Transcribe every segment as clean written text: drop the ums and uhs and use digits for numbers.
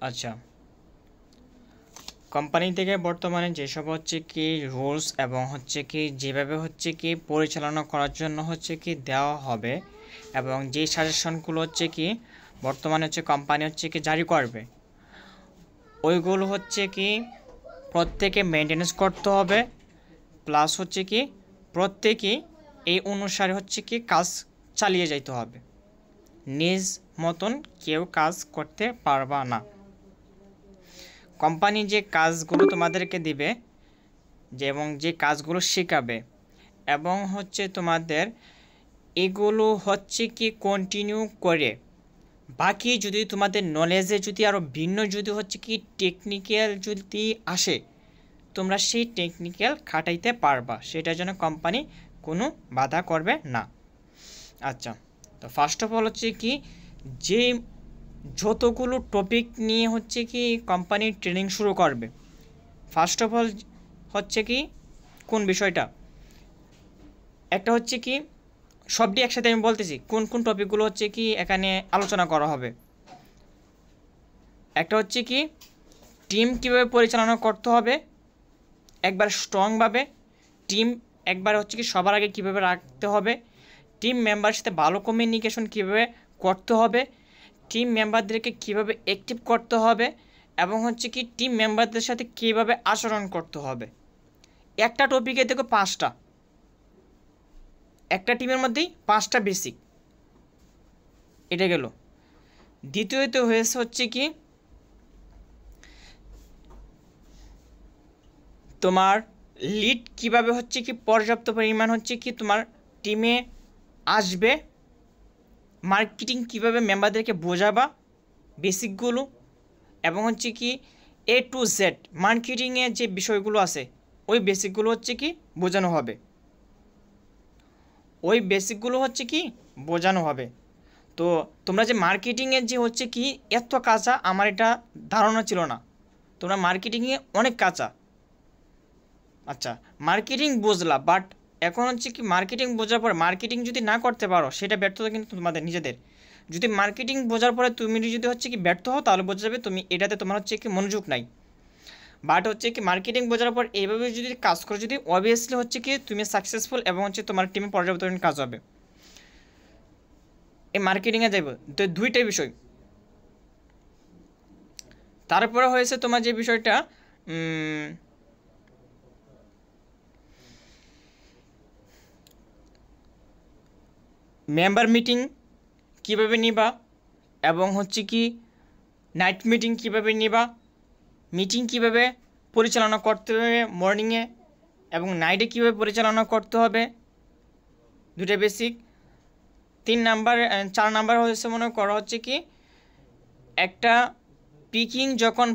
আচ্ছা, কোম্পানি থেকে বর্তমানে যেসব হচ্ছে কি রুলস এবং হচ্ছে কি যেভাবে হচ্ছে কি পরিচালনা করার জন্য হচ্ছে কি দেওয়া হবে এবং যে সাজেশনগুলো হচ্ছে কি বর্তমানে হচ্ছে কোম্পানি হচ্ছে কি জারি করবে, ওইগুলো হচ্ছে কি প্রত্যেকে মেনটেনেন্স করতে হবে। প্লাস হচ্ছে কি প্রত্যেকেই এই অনুসারে হচ্ছে কি কাজ চালিয়ে যেতে হবে। নিজ মতন কেউ কাজ করতে পারবা না। কোম্পানি যে কাজগুলো তোমাদেরকে দিবে এবং যে কাজগুলো শেখাবে এবং হচ্ছে তোমাদের এগুলো হচ্ছে কি কন্টিনিউ করে বাকি যদি তোমাদের নলেজে যদি আরও ভিন্ন যদি হচ্ছে কি টেকনিক্যাল যদি আসে, তোমরা সেই টেকনিক্যাল খাটাইতে পারবা, সেটার জন্য কোম্পানি কোনো বাধা করবে না। আচ্ছা, তো ফার্স্ট অফ অল হচ্ছে কি যে যতগুলো টপিক নিয়ে হচ্ছে কি কোম্পানির ট্রেনিং শুরু করবে, ফার্স্ট অফ অল হচ্ছে কি কোন বিষয়টা, একটা হচ্ছে কি সবটি একসাথে আমি বলতেছি কোন কোন টপিকগুলো হচ্ছে কি এখানে আলোচনা করা হবে। একটা হচ্ছে কি টিম কীভাবে পরিচালনা করতে হবে একবার স্ট্রংভাবে, টিম একবার হচ্ছে কি সবার আগে কীভাবে রাখতে হবে, টিম মেম্বারের সাথে ভালো কমিউনিকেশন কীভাবে করতে হবে, টিম মেম্বারদেরকে কীভাবে অ্যাক্টিভ করতে হবে এবং হচ্ছে কি টিম মেম্বারদের সাথে কীভাবে আচরণ করতে হবে। একটা টপিকে দেখো 5টা, একটা টিমের মধ্যেই 5টা বেসিক, এটা গেল। দ্বিতীয়ত হয়েছে হচ্ছে কি তোমার লিড কিভাবে হচ্ছে কি পর্যাপ্ত পরিমাণ হচ্ছে কি তোমার টিমে আসবে, মার্কেটিং কিভাবে মেম্বারদেরকে বোঝাবা বেসিকগুলো, এবং হচ্ছে কি A to Z মার্কেটিংয়ে যে বিষয়গুলো আছে ওই বেসিকগুলো হচ্ছে কি বোঝানো হবে, ওই বেসিকগুলো হচ্ছে কি বোঝানো হবে। তো তোমরা যে মার্কেটিংয়ের যে হচ্ছে কি এত কাঁচা, আমার এটা ধারণা ছিল না, তোমরা মার্কেটিংয়ে অনেক কাঁচা। আচ্ছা, মার্কেটিং বুঝলা, বাট এখন হচ্ছে কি মার্কেটিং বোঝার পরে মার্কেটিং যদি না করতে পারো সেটা ব্যর্থতা কিন্তু তোমাদের নিজেদের। যদি মার্কেটিং বোঝার পরে তুমি যদি হচ্ছে কি ব্যর্থ হও তাহলে বোঝা যাবে তুমি এটাতে তোমার হচ্ছে কি মনোযোগ নাই। বাট হচ্ছে কি মার্কেটিং বোঝার পর এইভাবে যদি কাজ করো যদি অবভিয়াসলি হচ্ছে কি তুমি সাকসেসফুল এবং হচ্ছে তোমার টিমে পর্যাপ্ত কাজ হবে। এই মার্কেটিংয়ে যাইব তো দুইটাই বিষয়। তারপরে হয়েছে তোমার যে বিষয়টা মেম্বার মিটিং কীভাবে নিবা এবং হচ্ছে কি নাইট মিটিং কীভাবে নিবা, মিটিং কীভাবে পরিচালনা করতে হবে মর্নিংয়ে এবং নাইটে কীভাবে পরিচালনা করতে হবে, দুটো বেসিক। 4 নাম্বার হচ্ছে মনে করা হচ্ছে কি একটা পিকিং যখন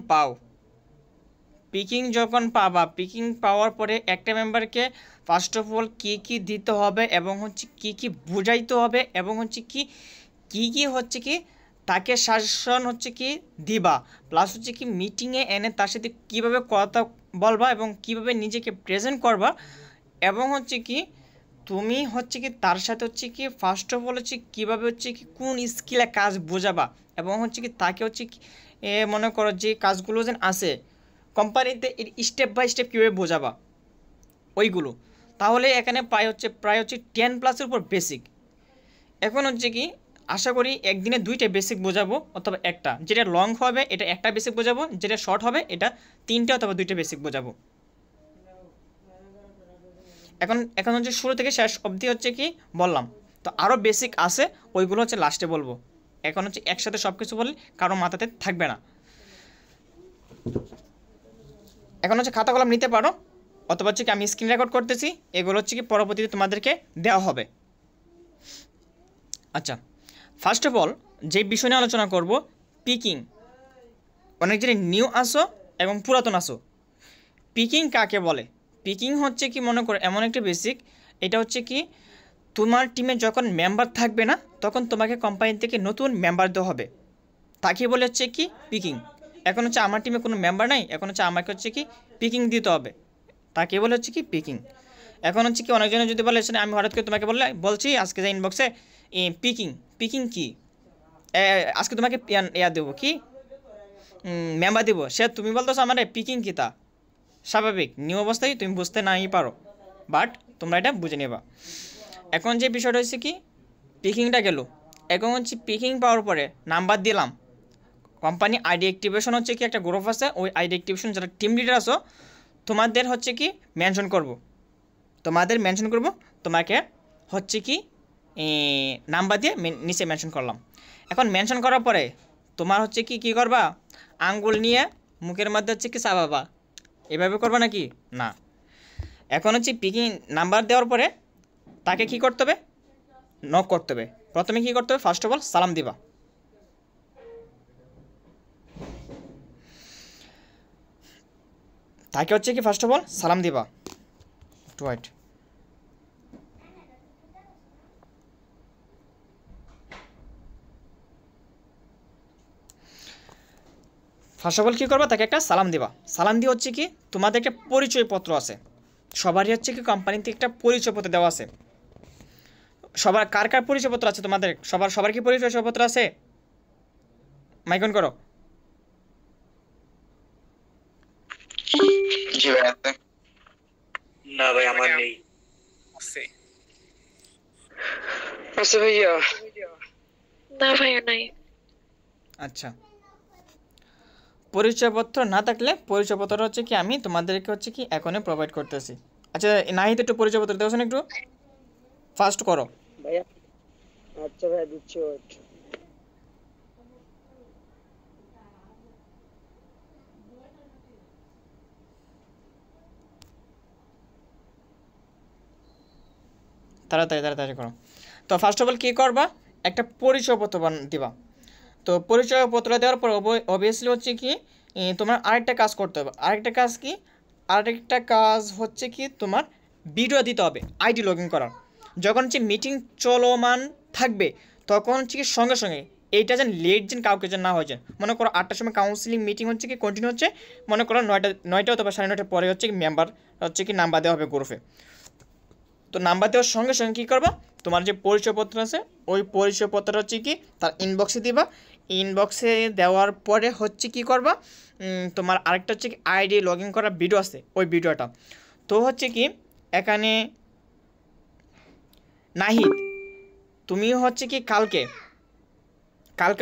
পাবা, পিকিং পাওয়ার পরে একটা মেম্বারকে ফার্স্ট অফ অল কী দিতে হবে এবং হচ্ছে কী বুঝাইতে হবে এবং হচ্ছে কী হচ্ছে কি তাকে শাসন হচ্ছে কি দিবা, প্লাস হচ্ছে কি মিটিংয়ে এনে তার সাথে কীভাবে কথা বলবা এবং কীভাবে নিজেকে প্রেজেন্ট করবা এবং হচ্ছে কি তুমি হচ্ছে কি তার সাথে হচ্ছে কি ফার্স্ট অফ অল হচ্ছে কীভাবে হচ্ছে কি কোন স্কিলে কাজ বোঝাবা এবং হচ্ছে কি তাকে হচ্ছে কি মনে করো যে কাজগুলো যেন আছে কোম্পানিতে স্টেপ বাই স্টেপ কীভাবে বোঝাবা ওইগুলো। তাহলে এখানে প্রায় হচ্ছে 10+ উপর বেসিক। এখন হচ্ছে কি আশা করি একদিনে 2টা বেসিক বোঝাবো অথবা একটা, যেটা লং হবে এটা একটা বেসিক বোঝাবো, যেটা শর্ট হবে এটা 3টে অথবা 2টা বেসিক বোঝাবো। এখন হচ্ছে শুরু থেকে শেষ অবধি হচ্ছে কি বললাম, তো আরও বেসিক আছে ওইগুলো হচ্ছে লাস্টে বলবো। এখন হচ্ছে একসাথে সব কিছু বললে কারো মাথাতে থাকবে না। এখন হচ্ছে খাতা কলম নিতে পারো অথবা হচ্ছে কি আমি স্ক্রিন রেকর্ড করতেছি, এগুলো হচ্ছে কি পরবর্তীতে তোমাদেরকে দেওয়া হবে। আচ্ছা, ফার্স্ট অফ অল যে বিষয় নিয়ে আলোচনা করব পিকিং। অনেক জনে নিউ আসো এবং পুরাতন আসো। পিকিং কাকে বলে? পিকিং হচ্ছে কি মনে করো এমন একটা বেসিক, এটা হচ্ছে কি তোমার টিমে যখন মেম্বার থাকবে না তখন তোমাকে কোম্পানি থেকে নতুন মেম্বার দেওয়া হবে, তাকে বলে হচ্ছে কি পিকিং। এখন হচ্ছে আমার টিমে কোনো মেম্বার নাই, এখন হচ্ছে আমাকে হচ্ছে কি পিকিং দিতে হবে, তাকে বলে হচ্ছে কি পিকিং। এখন হচ্ছে কি অনেকজনে যদি বলে আমি হঠাৎ করে তোমাকে বলছি আজকে যে ইনবক্সে পিকিং কি আজকে তোমাকে দেবো কি মেম্বার দিব, সে তুমি বলতেছো আমার পিকিং কী তা স্বাভাবিক নিউ অবস্থায় তুমি বুঝতে নাই পারো, বাট তোমরা এটা বুঝে নেবা। এখন যে বিষয়টা হচ্ছে কি পিকিংটা গেল, এখন হচ্ছে পিকিং পাওয়ার পরে নাম্বার দিলাম, কোম্পানি আইডি অ্যাক্টিভেশন হচ্ছে কি একটা গ্রুপ আছে, ওই আইডি অ্যাক্টিভেশন যারা টিম লিডার আছো তোমাদের হচ্ছে কি মেনশন করব, তোমাকে হচ্ছে কি নাম্বার দিয়ে নিচে মেনশন করলাম। এখন মেনশন করার পরে তোমার হচ্ছে কি কী করবা, আঙ্গুল নিয়ে মুখের মধ্যে হচ্ছে কি চাবাবা, এভাবে করবা নাকি না। এখন হচ্ছে পিকিং নাম্বার দেওয়ার পরে তাকে কি করতে হবে, নক করতে হবে। প্রথমে কি করতে হবে, ফার্স্ট অফ অল সালাম দিবা, তাকে হচ্ছে কি ফার্স্ট অফ অল সালাম দিবা। একটু ওয়েট, ফার্স্ট অফ অল কী করবা, তাকে একটা সালাম দিবা। সালাম দিয়ে হচ্ছে কি তোমাদের একটা পরিচয়পত্র আছে, সবারই হচ্ছে কি কোম্পানিতে একটা পরিচয়পত্র দেওয়া আছে। সবার কার কার পরিচয়পত্র আছে তোমাদের, সবার কি পরিচয়পত্র আছে, মাইক অন করো। জি ভাই আছে। না ভাই আমার নেই। আছে আছে ভাইয়া। না ভাইয়া নাই। আচ্ছা, পরিচয়পত্র না থাকলে পরিচয়পত্র হচ্ছে কি আমি তোমাদেরকে হচ্ছে কি এখনই প্রোভাইড করতেছি। আচ্ছা নাহিদ একটু পরিচয়পত্র দেওয়া একটু ফাস্ট করো ভাইয়া। আচ্ছা ভাইয়া দিচ্ছি, ওয়েট। তাড়াতাড়ি করো। তো ফার্স্ট অফ অল কী করবা, একটা পরিচয়পত্র দিবা। তো পরিচয়পত্র দেওয়ার পর অবভিয়াসলি হচ্ছে কি তোমার আরেকটা কাজ করতে হবে। আরেকটা কাজ হচ্ছে কি তোমার ভিডিও দিতে হবে আইডি লগ ইন করার। যখন হচ্ছে মিটিং চলমান থাকবে তখন হচ্ছে কি সঙ্গে সঙ্গে এইটা যেন লেট যেন কাউকে যেন না হয়ে যায়। মনে করো 8টার সময় কাউন্সিলিং মিটিং হচ্ছে কি কন্টিনিউ হচ্ছে, মনে করো 9টা অথবা 9:30 পরে হচ্ছে কি মেম্বার হচ্ছে কি নাম্বার দেওয়া হবে গ্রুপে। তো নাম্বার দেওয়ার সঙ্গে সঙ্গে কী করবা, তোমার যে পরিচয়পত্র আছে ওই পরিচয়পত্র হচ্ছে কি তার ইনবক্সে দিবা। ইনবক্সে দেওয়ার পরে হচ্ছে কি করবা, তোমার আরেকটা হচ্ছে কি আইডি লগ ইন করার ভিডিও আছে, ওই ভিডিওটা। তো হচ্ছে কি এখানে নাহিদ তুমি হচ্ছে কি কালকে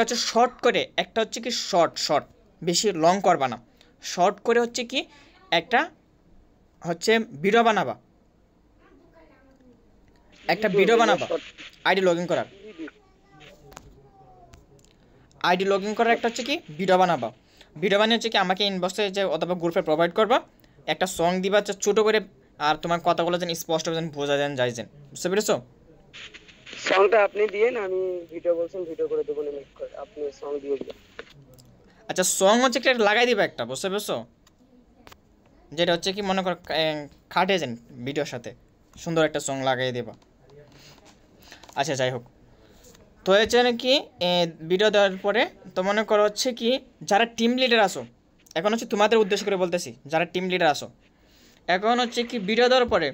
হচ্ছে শর্ট করে একটা হচ্ছে কি শর্ট বেশি লং করবা না, শর্ট করে হচ্ছে কি একটা হচ্ছে ভিডিও বানাবা, আইডি লগ ইন করার একটা হচ্ছে কি ভিডিও বানাবা। ভিডিও বানিয়ে হচ্ছে কি আমাকে ইনবক্সে যে অথবা গ্রুপে প্রোভাইড করবা, একটা সং দিবা ছোটো করে, আর তোমার কথাগুলো যেন স্পষ্ট যেন বোঝা যেন যায় যেন, বুঝতে পেরেছো? সংটা আপনি দিয়েন, আমি ভিডিও বলছেন ভিডিও করে দেবো, মেক করে আপনি সং দিয়ে দিন। আচ্ছা সং হচ্ছে কি লাগাই দিবা একটা, বুঝতে পেরেছো? যেটা হচ্ছে কি মনে করো খাটে যেন ভিডিওর সাথে সুন্দর একটা সং লাগাই দেবা। আচ্ছা যাই হোক, তো হচ্ছে কি ভিডিও দেওয়ার পরে তো মনে করো হচ্ছে কি যারা টিম লিডার আসো, এখন হচ্ছে তোমাদের উদ্দেশ্য করে বলতেছি, যারা টিম লিডার আসো, এখন হচ্ছে কি ভিডিও দেওয়ার পরে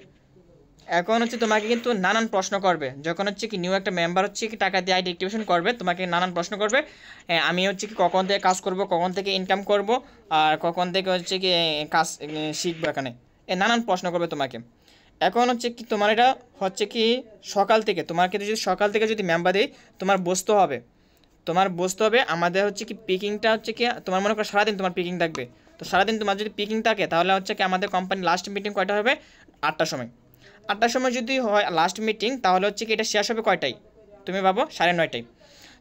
এখন হচ্ছে তোমাকে কিন্তু নানান প্রশ্ন করবে। যখন হচ্ছে কি নিউ একটা মেম্বার হচ্ছে কি টাকা দিয়ে আইডি অ্যাক্টিভেশন করবে, তোমাকে নানান প্রশ্ন করবে, আমি হচ্ছে কি কখন থেকে কাজ করব, কখন থেকে ইনকাম করব, আর কখন থেকে হচ্ছে কি কাজ শিখবো, এখানে নানান প্রশ্ন করবে তোমাকে। এখন হচ্ছে কি তোমার এটা হচ্ছে কি সকাল থেকে তোমাকে যদি যদি মেম্বার দিই তোমার বুঝতে হবে আমাদের হচ্ছে কি পিকিংটা হচ্ছে কি তোমার মনে করো সারাদিন তোমার পিকিং থাকবে। তো সারাদিন তোমার যদি পিকিং থাকে তাহলে হচ্ছে কি আমাদের কোম্পানি লাস্ট মিটিং কয়টা হবে, 8টার সময়। 8টার সময় যদি হয় লাস্ট মিটিং তাহলে হচ্ছে কি এটা শেষ হবে কয়টায়, তুমি ভাবো 9:30টায়।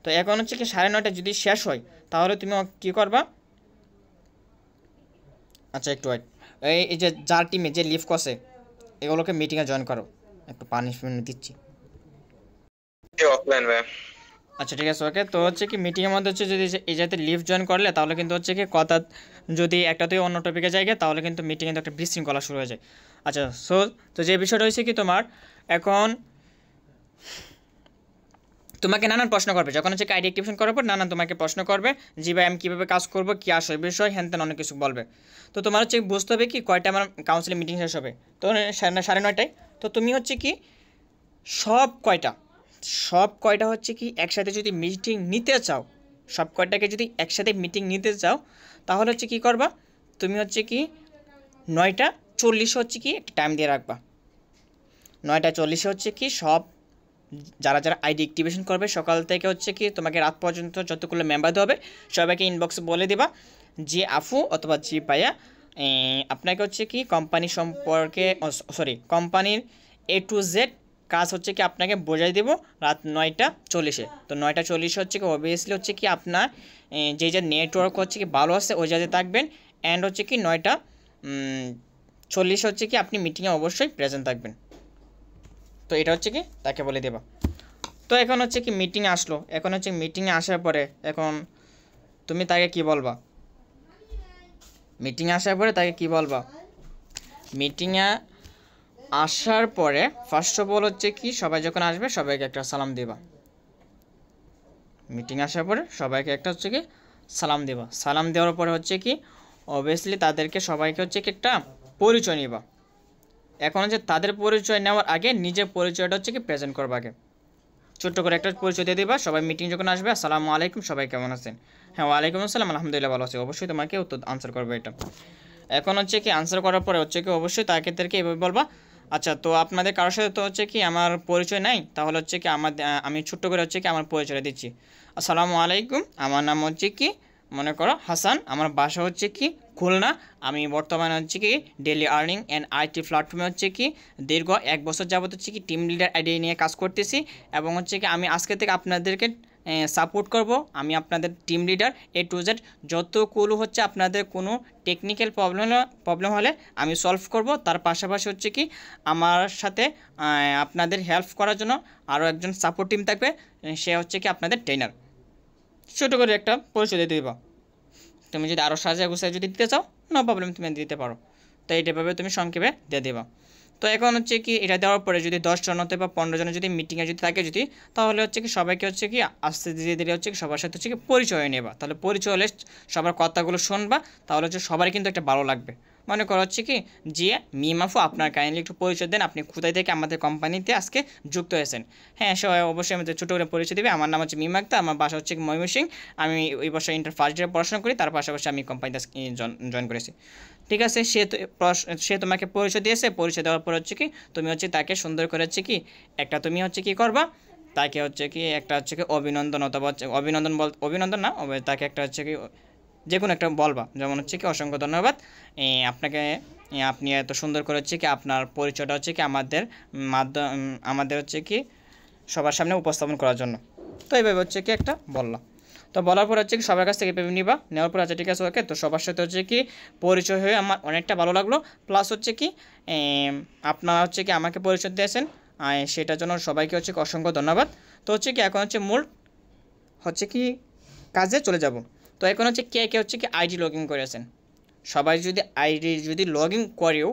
তো এখন হচ্ছে কি 9:30টায় যদি শেষ হয় তাহলে তুমি কী করবা, আচ্ছা একটু এই যে যার টিমে যে লিভ করছে এগুলোকে মিটিংয়ে জয়েন করো, একটু পানিশমেন্ট দিচ্ছি। অফলাইন ভাই। আচ্ছা ঠিক আছে ওকে। তো হচ্ছে কি মিটিংয়ের মধ্যে হচ্ছে যদি এই যাতে লিভ জয়েন করলে তাহলে কিন্তু হচ্ছে কি কথা যদি একটাতেই অন্য টপিকে যায় তাহলে কিন্তু মিটিংয়ে একটা বিশৃঙ্খলা শুরু হয়ে যায়। আচ্ছা তো যে বিষয়টা হয়েছে কি তোমার এখন তোমাকে নানান প্রশ্ন করবে, যখন হচ্ছে আইডি অ্যাক্টিভেশন করার পর নানান তোমাকে প্রশ্ন করবে, জি ভাই আমি কীভাবে কাজ করবো, কী আসে বিষয় হ্যান তেন অনেক কিছু বলবে। তো তোমার হচ্ছে বুঝতে হবে কি কয়টা আমার কাউন্সিলিং মিটিং শেষ হবে, তো 9:30টায়। তো তুমি হচ্ছে কি সব কয়টা হচ্ছে কি একসাথে যদি মিটিং নিতে চাও সব কয়টাকে যদি একসাথে মিটিং নিতে চাও তাহলে হচ্ছে কী করবা, তুমি হচ্ছে কি 9:40 হচ্ছে কি একটা টাইম দিয়ে রাখবা। 9:40 হচ্ছে কি সব যারা যারা আইডি অ্যাক্টিভেশন করবে সকাল থেকে হচ্ছে কি তোমাকে রাত পর্যন্ত যতগুলো মেম্বার হবে সবাইকে ইনবক্সে বলে দেবা যে আফু অথবা জি ভাইয়া আপনাকে হচ্ছে কি কোম্পানি সম্পর্কে কোম্পানির A to Z কাজ হচ্ছে কি আপনাকে বোঝাই দেবো রাত 9:40-এ। তো 9:40 হচ্ছে কি অবভিয়াসলি হচ্ছে কি আপনার যে নেটওয়ার্ক হচ্ছে কি ভালো আছে ওই জায়গায় থাকবেন, অ্যান্ড হচ্ছে কি 9:40 হচ্ছে কি আপনি মিটিংয়ে অবশ্যই প্রেজেন্ট থাকবেন। তো এটা হচ্ছে কি তাকে বলে দেবা। তো এখন হচ্ছে কি মিটিংয়ে আসলো, এখন হচ্ছে মিটিংয়ে আসার পরে এখন তুমি তাকে কি বলবা, মিটিংয়ে আসার পরে তাকে কি বলবা, মিটিংয়ে আসার পরে ফার্স্ট অফ অল হচ্ছে কি সবাই যখন আসবে সবাইকে একটা সালাম দেবা। মিটিং আসার পরে সবাইকে একটা হচ্ছে কি সালাম দেবা। সালাম দেওয়ার পরে হচ্ছে কি অবভিয়াসলি তাদেরকে সবাইকে হচ্ছে কি একটা পরিচয় নেবা। এখন হচ্ছে তাদের পরিচয় নেওয়ার আগে নিজের পরিচয়টা হচ্ছে কি প্রেজেন্ট করবা। আগে ছোট্ট করে একটা পরিচয় দিয়ে দেবা। সবাই মিটিং যখন আসবে আসসালামু আলাইকুম, সবাই কেমন আছেন? হ্যাঁ ওয়ালাইকুম আসসালাম, আলহামদুলিল্লাহ ভালো আছি। অবশ্যই তোমাকে উত্তর আনসার করবে এটা। এখন হচ্ছে কি আনসার করার পরে হচ্ছে কি অবশ্যই তাদেরকে এভাবে বলবা, আচ্ছা তো আপনাদের কারোর সাথে তো হচ্ছে কি আমার পরিচয় নাই, তাহলে হচ্ছে কি আমি ছোট্ট করে হচ্ছে কি আমার পরিচয় দিচ্ছি। আসসালামু আলাইকুম, আমার নাম হচ্ছে কি মনে করো হাসান, আমার বাসা হচ্ছে কি খুলনা, আমি বর্তমানে হচ্ছে কি ডেইলি আর্নিং অ্যান্ড আইটি প্ল্যাটফর্মে হচ্ছে কি দীর্ঘ 1 বছর যাবত হচ্ছে কি টিম লিডার আইডি নিয়ে কাজ করতেছি, এবং হচ্ছে কি আমি আজকে থেকে আপনাদেরকে সাপোর্ট করব। আমি আপনাদের team leader A to Z, যতগুলো হচ্ছে আপনাদের কোনো টেকনিক্যাল প্রবলেম হলে আমি সলভ করব। তার পাশাপাশি হচ্ছে কি আমার সাথে আপনাদের হেল্প করার জন্য আরও একজন সাপোর্ট টিম থাকবে, সে হচ্ছে কি আপনাদের ট্রেনার। ছোটো করে একটা পরিচয় দিয়ে দেবা। তুমি যদি আরও সাজিয়ে গুছিয়ে যদি দিতে চাও নো প্রবলেম, তুমি দিতে পারো। তো এইটাভাবে তুমি সংক্ষেপে দিয়ে দেবা। তো এখন হচ্ছে কি এটা দেওয়ার পরে যদি 10 জন হতে বা 15 জনের যদি মিটিংয়ে যদি থাকে যদি, তাহলে হচ্ছে কি সবাইকে হচ্ছে কি আস্তে ধীরে ধীরে হচ্ছে কি সবার সাথে হচ্ছে কি পরিচয় নেবা। তাহলে পরিচয় হলে সবার কথাগুলো শুনবা, তাহলে হচ্ছে সবারই কিন্তু একটা ভালো লাগবে। মনে করা হচ্ছে কি যে মিমাফু আপনার কাইন্ডলি একটু পরিচয় দেন, আপনি কোথায় থেকে আমাদের কোম্পানিতে আজকে যুক্ত হয়েছেন। হ্যাঁ সবাই অবশ্যই আমাদের ছোটো করে পরিচয় দেবে। আমার নাম হচ্ছে মিমা আক্তার, আমার বাসা হচ্ছে ময়মনসিংহ, আমি ওই বছর ইন্টার ফার্স্ট ইয়ারে পড়াশোনা করি, তার পাশাপাশি আমি কোম্পানিতে জয়েন করেছি। ঠিক আছে, সে তোমাকে পরিচয় দিয়েছে, পরিচয় দেওয়ার পর হচ্ছে কি তুমি হচ্ছে তাকে সুন্দর করে হচ্ছে কি একটা তুমি হচ্ছে কি করবা, তাকে হচ্ছে কি একটা হচ্ছে কি অভিনন্দন অথবা হচ্ছে অভিনন্দন না, তাকে একটা হচ্ছে কি যে কোনো একটা বলবা, যেমন হচ্ছে কি অসংখ্য ধন্যবাদ আপনাকে, আপনি এত সুন্দর করে হচ্ছে কি আপনার পরিচয়টা হচ্ছে কি আমাদের হচ্ছে কি সবার সামনে উপস্থাপন করার জন্য। তো এইভাবে হচ্ছে কি একটা বললাম। তো বলার পর হচ্ছে কি সবার কাছ থেকে পেমেন্ট নিবা, নেওয়ার পর আচ্ছা ঠিক আছে ওকে। তো সবার সাথে হচ্ছে কি পরিচয় হয়ে আমার অনেকটা ভালো লাগলো, প্লাস হচ্ছে কি আপনারা হচ্ছে কি আমাকে পরিচয় দিয়েছেন, সেটার জন্য সবাইকে হচ্ছে কি অসংখ্য ধন্যবাদ। তো হচ্ছে কি এখন হচ্ছে মূল হচ্ছে কি কাজে চলে যাব। তো এখন হচ্ছে কে হচ্ছে কি আইডি লগ ইন করেছেন, সবাই যদি আইডি যদি লগ ইন করেও,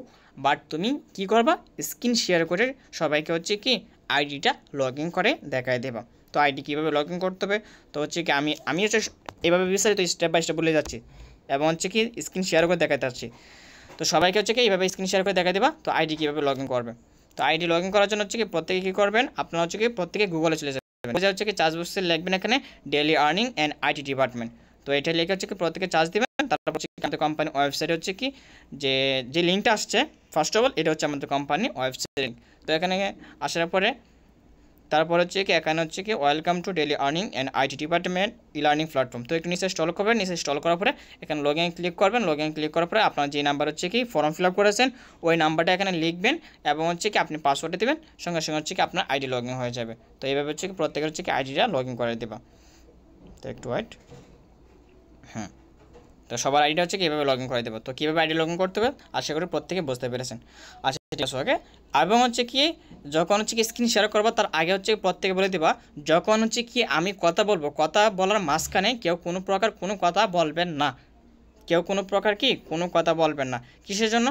বাট তুমি কি করবা স্ক্রিন শেয়ার করে সবাইকে হচ্ছে কি আইডিটা লগ ইন করে দেখায় দেবা। তো আইডি কীভাবে লগ ইন করতে হবে, তো হচ্ছে কি আমি হচ্ছে এভাবে বিস্তারিত স্টেপ বাই স্টেপ বলে যাচ্ছি এবং হচ্ছে কি স্ক্রিন শেয়ার করে দেখাতে যাচ্ছি। তো সবাইকে হচ্ছে কি এইভাবে স্ক্রিন শেয়ার করে দেখা দেবা। তো আইডি কীভাবে লগ ইন করবে, তো আইডি লগ ইন করার জন্য হচ্ছে কি প্রত্যেকে কী করবেন, আপনারা হচ্ছে কি প্রত্যেকে গুগলে চলে যাবেন, হচ্ছে কি চার্জ বক্সে লিখবেন এখানে daily earning and IT department. তো এটা লিখে হচ্ছে কি প্রত্যেকে চার্জ দেবেন। তারপর হচ্ছে আমাদের কোম্পানি ওয়েবসাইট হচ্ছে কি যে লিঙ্কটা আসছে ফার্স্ট অফ অল এটা হচ্ছে আমাদের কোম্পানি ওয়েবসাইট লিঙ্ক। তো এখানে আসার পরে তারপর হচ্ছে কি এখানে হচ্ছে কি welcome to daily earning and IT department e learning platform. তো একটু নিচে ইনস্টল করবেন, নিচে ইনস্টল করার পরে এখানে লগ ইন ক্লিক করবেন। লগ ইন ক্লিক করার পরে আপনার যে নাম্বার হচ্ছে কি ফর্ম ফিল আপ করেছেন ওই নাম্বারটা এখানে লিখবেন এবং হচ্ছে কি আপনি পাসওয়ার্ডে দেবেন, সঙ্গে সঙ্গে হচ্ছে কি আপনার আইডি লগ ইন হয়ে যাবে। তো এইভাবে হচ্ছে কি প্রত্যেকের হচ্ছে কি আইডিটা লগ ইন করে দেবা। তো একটু ওয়েট, হ্যাঁ তো সবার আইডিটা হচ্ছে কীভাবে লগ ইন করে দেবো। তো কীভাবে আইডি লগ ইন করতে হবে আশা করি প্রত্যেকে বুঝতে পেরেছেন। আচ্ছা ঠিক আছে ওকে। এবং হচ্ছে কি যখন হচ্ছে কি স্ক্রিন শেয়ার করবো তার আগে হচ্ছে প্রত্যেকে বলে দেবা, যখন হচ্ছে কি আমি কথা বলবো, কথা বলার মাঝখানে কেউ কোনো প্রকার কোনো কথা বলবেন না, কেউ কোনো প্রকার কি কোনো কথা বলবেন না। কিসের জন্য,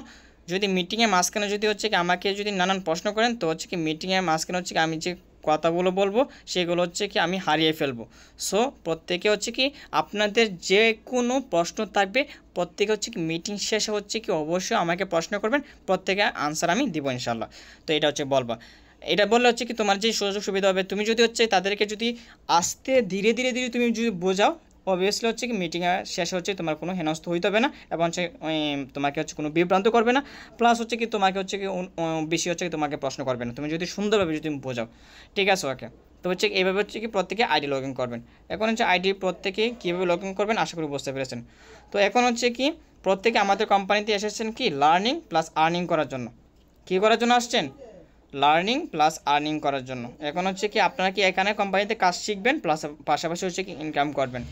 যদি মিটিংয়ের মাঝখানে যদি হচ্ছে কি আমাকে যদি নানান প্রশ্ন করেন, তো হচ্ছে কি মিটিংয়ের মাঝখানে হচ্ছে কি আমি যে কথাগুলো বলবো সেগুলো হচ্ছে কি আমি হারিয়ে ফেলবো। সো প্রত্যেকে হচ্ছে কি আপনাদের যে কোনো প্রশ্ন থাকবে প্রত্যেকে হচ্ছে কি মিটিং শেষে হচ্ছে কি অবশ্যই আমাকে প্রশ্ন করবেন, প্রত্যেকে আনসার আমি দিব ইনশাল্লাহ। তো এটা হচ্ছে বলবা, এটা বললে হচ্ছে কি তোমার যে সুযোগ সুবিধা হবে, তুমি যদি হচ্ছে তাদেরকে যদি আস্তে ধীরে ধীরে তুমি যদি বোঝাও অবভিয়াসলি হচ্ছে কি মিটিংয়ে শেষে হচ্ছে তোমার কোনো হেনস্থ হইতে হবে না এবং হচ্ছে তোমাকে হচ্ছে কোনো বিভ্রান্ত করবে না, প্লাস হচ্ছে কি তোমাকে হচ্ছে কি বেশি হচ্ছে কি তোমাকে প্রশ্ন করবে না, তুমি যদি সুন্দরভাবে যদি তুমি বোঝাও। ঠিক আছে, ওকে। তো হচ্ছে এইভাবে হচ্ছে কি প্রত্যেকে আইডি লগ ইন করবেন। এখন হচ্ছে আইডি প্রত্যেকে কীভাবে লগ ইন করবেন আশা করি বুঝতে পেরেছেন। তো এখন হচ্ছে কি প্রত্যেকে আমাদের কোম্পানিতে এসেছেন কি লার্নিং প্লাস আর্নিং করার জন্য। কী করার জন্য আসছেন? লার্নিং প্লাস আর্নিং করার জন্য। এখন হচ্ছে কি আপনারা কি এখানে কোম্পানিতে কাজ শিখবেন প্লাস পাশাপাশি হচ্ছে কি ইনকাম করবেন।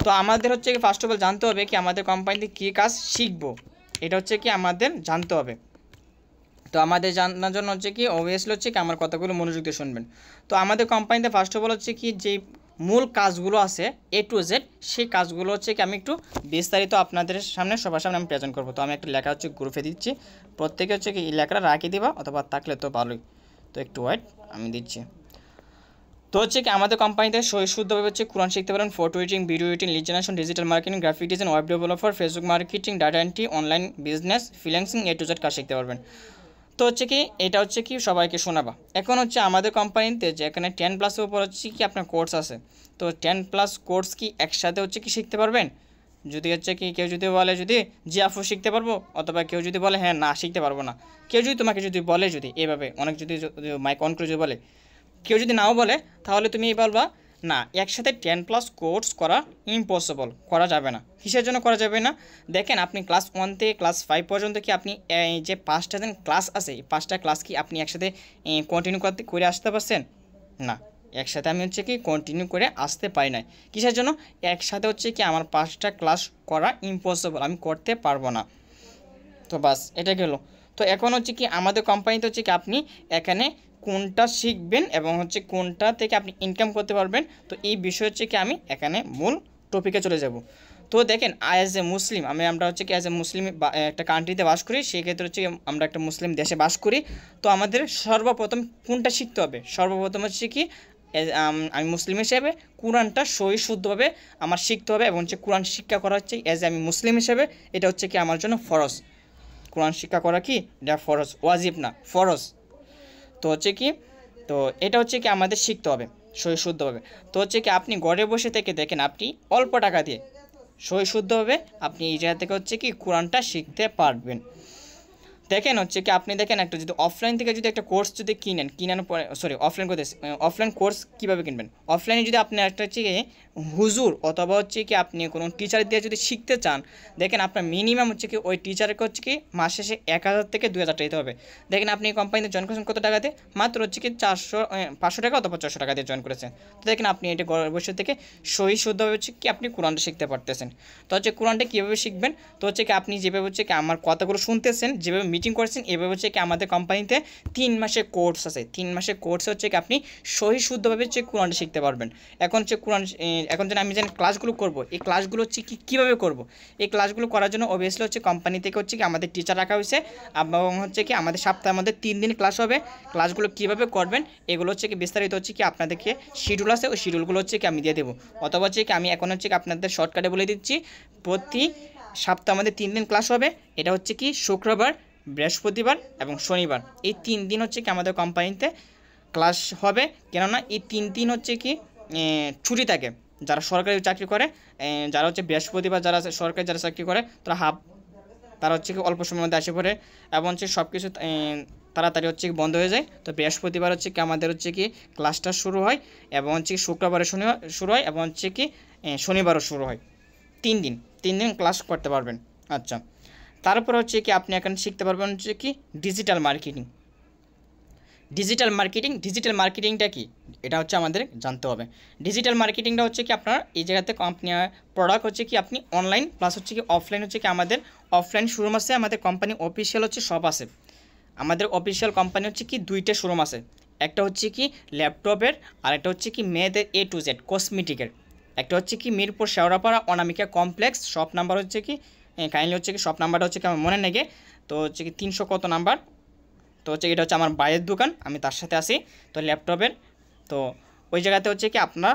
তো আমাদের হচ্ছে কি ফার্স্ট অফ অল জানতে হবে কি আমাদের কোম্পানিতে কী কাজ শিখবো, এটা হচ্ছে কি আমাদের জানতে হবে। তো আমাদের জানার জন্য হচ্ছে কি অবভিয়াসলি হচ্ছে কি আমার কথাগুলো মনোযোগ দিয়ে শুনবেন। তো আমাদের কোম্পানিতে ফার্স্ট অফ অল হচ্ছে কি যে মূল কাজগুলো আছে A to Z, সেই কাজগুলো হচ্ছে কি আমি একটু বিস্তারিত আপনাদের সামনে সবার সামনে আমি প্রেজেন্ট করবো। তো আমি একটা লেখা হচ্ছে গ্রুপে দিচ্ছি, প্রত্যেকে হচ্ছে কি এই লেখাটা রাখিয়ে দিবা অথবা থাকলে তো ভালোই। তো একটু ওয়েট, আমি দিচ্ছি। তো হচ্ছে কি আমাদের কোম্পানিতে শুদ্ধভাবে হচ্ছে কোরআন শিখতে পারেন, photo editing, video editing, lead generation, digital marketing, graphic design, web developer, Facebook marketing, data entry, online business, freelancing, A to Z কাজ শিখতে পারবেন। তো হচ্ছে কি এটা হচ্ছে কি সবাইকে শোনাবা। এখন হচ্ছে আমাদের কোম্পানিতে যে এখানে 10+ উপর হচ্ছে কি আপনার কোর্স আছে, তো 10+ কোর্স কি একসাথে হচ্ছে কি শিখতে পারবেন? যদি হচ্ছে কি কেউ যদি বলে যদি জি আপু শিখতে পারবো, অথবা কেউ যদি বলে হ্যাঁ না শিখতে পারবো না, কেউ যদি তোমাকে যদি বলে যদি এভাবে অনেক যদি মাইক অন করে যদি বলে, কেউ যদি নাও বলে তাহলে তুমি বলবা না একসাথে 10+ কোর্স করা ইম্পসিবল, করা যাবে না। কিসের জন্য করা যাবে না? দেখেন আপনি ক্লাস 1 থেকে ক্লাস 5 পর্যন্ত কি আপনি এই যে 5টা দিন ক্লাস আছে, এই 5টা ক্লাস কি আপনি একসাথে কন্টিনিউ করে আসতে পারছেন? না, একসাথে আমি হচ্ছে কি কন্টিনিউ করে আসতে পারি না। কিসের জন্য? একসাথে হচ্ছে কি আমার 5টা ক্লাস করা ইম্পসিবল, আমি করতে পারবো না। তো বাস এটা গেল। তো এখন হচ্ছে কি আমাদের কোম্পানিতে হচ্ছে কি আপনি এখানে কোনটা শিখবেন এবং হচ্ছে কোনটা থেকে আপনি ইনকাম করতে পারবেন, তো এই বিষয় হচ্ছে কি আমি এখানে মূল টপিকে চলে যাব। তো দেখেন অ্যাজ এ মুসলিম আমরা হচ্ছে কি অ্যাজ এ মুসলিম একটা কান্ট্রিতে বাস করি, সেক্ষেত্রে হচ্ছে আমরা একটা মুসলিম দেশে বাস করি। তো আমাদের সর্বপ্রথম কোনটা শিখতে হবে? সর্বপ্রথম হচ্ছে কি আমি মুসলিম হিসেবে কোরআনটা সহি শুদ্ধভাবে আমার শিখতে হবে এবং হচ্ছে কোরআন শিক্ষা করা হচ্ছে অ্যাজ আমি মুসলিম হিসেবে এটা হচ্ছে কি আমার জন্য ফরজ। কোরআন শিক্ষা করা কি এটা ফরজ, ওয়াজিব না, ফরজ। তো হচ্ছে কি তো এটা হচ্ছে কি আমাদের শিখতে হবে সহি শুদ্ধভাবে। তো হচ্ছে কি আপনি ঘরে বসে থেকে দেখেন আপনি অল্প টাকা দিয়ে সহি শুদ্ধভাবে আপনি এই জায়গা থেকে হচ্ছে কি কোরআনটা শিখতে পারবেন। দেখেন হচ্ছে কি আপনি দেখেন একটা যদি অফলাইন থেকে যদি একটা কোর্স যদি কিনানোর পরে অফলাইন কোর্স কীভাবে কিনবেন? অফলাইনে যদি আপনি একটা হচ্ছে কি হুজুর অথবা হচ্ছে কি আপনি কোনো টিচার দিয়ে যদি শিখতে চান, দেখেন আপনার মিনিমাম হচ্ছে কি ওই টিচারকে হচ্ছে কি মাস শেষে 1000 থেকে 2000 টাকা দিতে হবে। দেখেন আপনি এই কোম্পানিতে জয়েন করেছেন কত টাকা দিয়ে? মাত্র হচ্ছে কি 500 টাকা অথবা 400 টাকা দিয়ে জয়েন করেছেন। তো দেখেন আপনি এটা ঘরে বসে থেকে সহি শুদ্ধভাবে হচ্ছে কি আপনি কোরআনটা শিখতে পারতেছেন। তো হচ্ছে কোরআনটা কীভাবে শিখবেন? তো হচ্ছে কি আপনি যেভাবে হচ্ছে কি আমার কথাগুলো শুনতেছেন, যেভাবে মিটিং করেছেন, এভাবে হচ্ছে কি আমাদের কোম্পানিতে 3 মাসের কোর্স আছে। 3 মাসের কোর্স হচ্ছে কি আপনি সহি শুদ্ধভাবে হচ্ছে কোরআনটা শিখতে পারবেন। এখন হচ্ছে এখন যেন আমি যেন ক্লাসগুলো করব, এই ক্লাসগুলো হচ্ছে কি কীভাবে করব? এই ক্লাসগুলো করার জন্য অবভিয়াসলি হচ্ছে কোম্পানি থেকে হচ্ছে কি আমাদের টিচার রাখা হয়েছে এবং হচ্ছে কি আমাদের সপ্তাহের মধ্যে 3 দিন ক্লাস হবে। ক্লাসগুলো কীভাবে করবেন এগুলো হচ্ছে কি বিস্তারিত হচ্ছে কি আপনাদেরকে শিডিউল আছে, ওই শিডিউলগুলো হচ্ছে কি আমি দিয়ে দেবো, অথবা হচ্ছে কি আমি এখন হচ্ছে কি আপনাদের শর্টকাটে বলে দিচ্ছি। প্রতি সপ্তাহে আমাদের 3 দিন ক্লাস হবে। এটা হচ্ছে কি শুক্রবার, বৃহস্পতিবার এবং শনিবার, এই 3 দিন হচ্ছে কি আমাদের কোম্পানিতে ক্লাস হবে। কেননা এই 3 দিন হচ্ছে কি ছুটি থাকে। যারা সরকারি চাকরি করে, যারা হচ্ছে বৃহস্পতিবার যারা সরকারি যারা চাকরি করে তারা হচ্ছে কি অল্প সময়ের মধ্যে আসে পড়ে এবং হচ্ছে সব কিছু তাড়াতাড়ি হচ্ছে কি বন্ধ হয়ে যায়। তো বৃহস্পতিবার হচ্ছে কি আমাদের হচ্ছে কি ক্লাসটা শুরু হয় এবং হচ্ছে কি শুক্রবারে শুরু হয় এবং হচ্ছে কি শনিবারও শুরু হয়। 3 দিন ক্লাস করতে পারবেন। আচ্ছা, তারপর হচ্ছে কি আপনি এখন শিখতে পারবেন হচ্ছে কি ডিজিটাল মার্কেটিংটা কি এটা হচ্ছে আমাদের জানতে হবে। ডিজিটাল মার্কেটিংটা হচ্ছে কি আপনার এই জায়গাতে কোম্পানি প্রোডাক্ট হচ্ছে কি আপনি অনলাইন প্লাস হচ্ছে কি অফলাইন হচ্ছে কি আমাদের অফলাইন শোরুম আছে, আমাদের কোম্পানি অফিসিয়াল হচ্ছে শপ আছে। আমাদের অফিসিয়াল কোম্পানি হচ্ছে কি 2টা শোরুম আছে, একটা হচ্ছে কি ল্যাপটপের আর একটা হচ্ছে কি মেয়েদের A to Z কসমেটিকের। একটা হচ্ছে কি মিরপুর শেওড়াপাড়া অনামিকা কমপ্লেক্স, শপ নাম্বার হচ্ছে কি কাইন্ডলি হচ্ছে কি শপ নাম্বারটা হচ্ছে কি আমার মনে নেই, তো হচ্ছে কি 300 কত নাম্বার। তো হচ্ছে এটা হচ্ছে আমার ভাইয়ের দোকান, আমি তার সাথে আসি তো ল্যাপটপের। তো ওই জায়গাতে হচ্ছে কি আপনার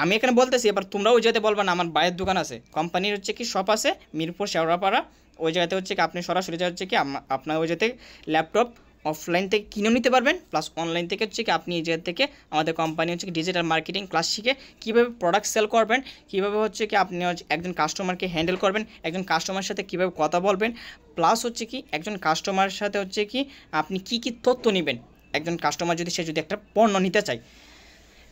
আমি এখানে বলতেছি, এবার তোমরা ওই জায়গাতে বলবা না আমার ভাইয়ের দোকান আছে। কোম্পানির হচ্ছে কি শপ আছে মিরপুর শেওড়াপাড়া, ওই জায়গাতে হচ্ছে কি আপনি সরাসরি হচ্ছে কি আপনার ওই জায়গাতে ল্যাপটপ অফলাইন থেকে কিনেও নিতে পারবেন, প্লাস অনলাইন থেকে হচ্ছে কি আপনি এই জায়গা থেকে আমাদের কোম্পানি হচ্ছে কি ডিজিটাল মার্কেটিং ক্লাস শিখে কীভাবে প্রোডাক্ট সেল করবেন, কীভাবে হচ্ছে কি আপনি একজন কাস্টমারকে হ্যান্ডেল করবেন, একজন কাস্টমারের সাথে কীভাবে কথা বলবেন, প্লাস হচ্ছে কি একজন কাস্টমারের সাথে হচ্ছে কি আপনি কী তথ্য নেবেন একজন কাস্টমার যদি সে যদি একটা পণ্য নিতে চায়।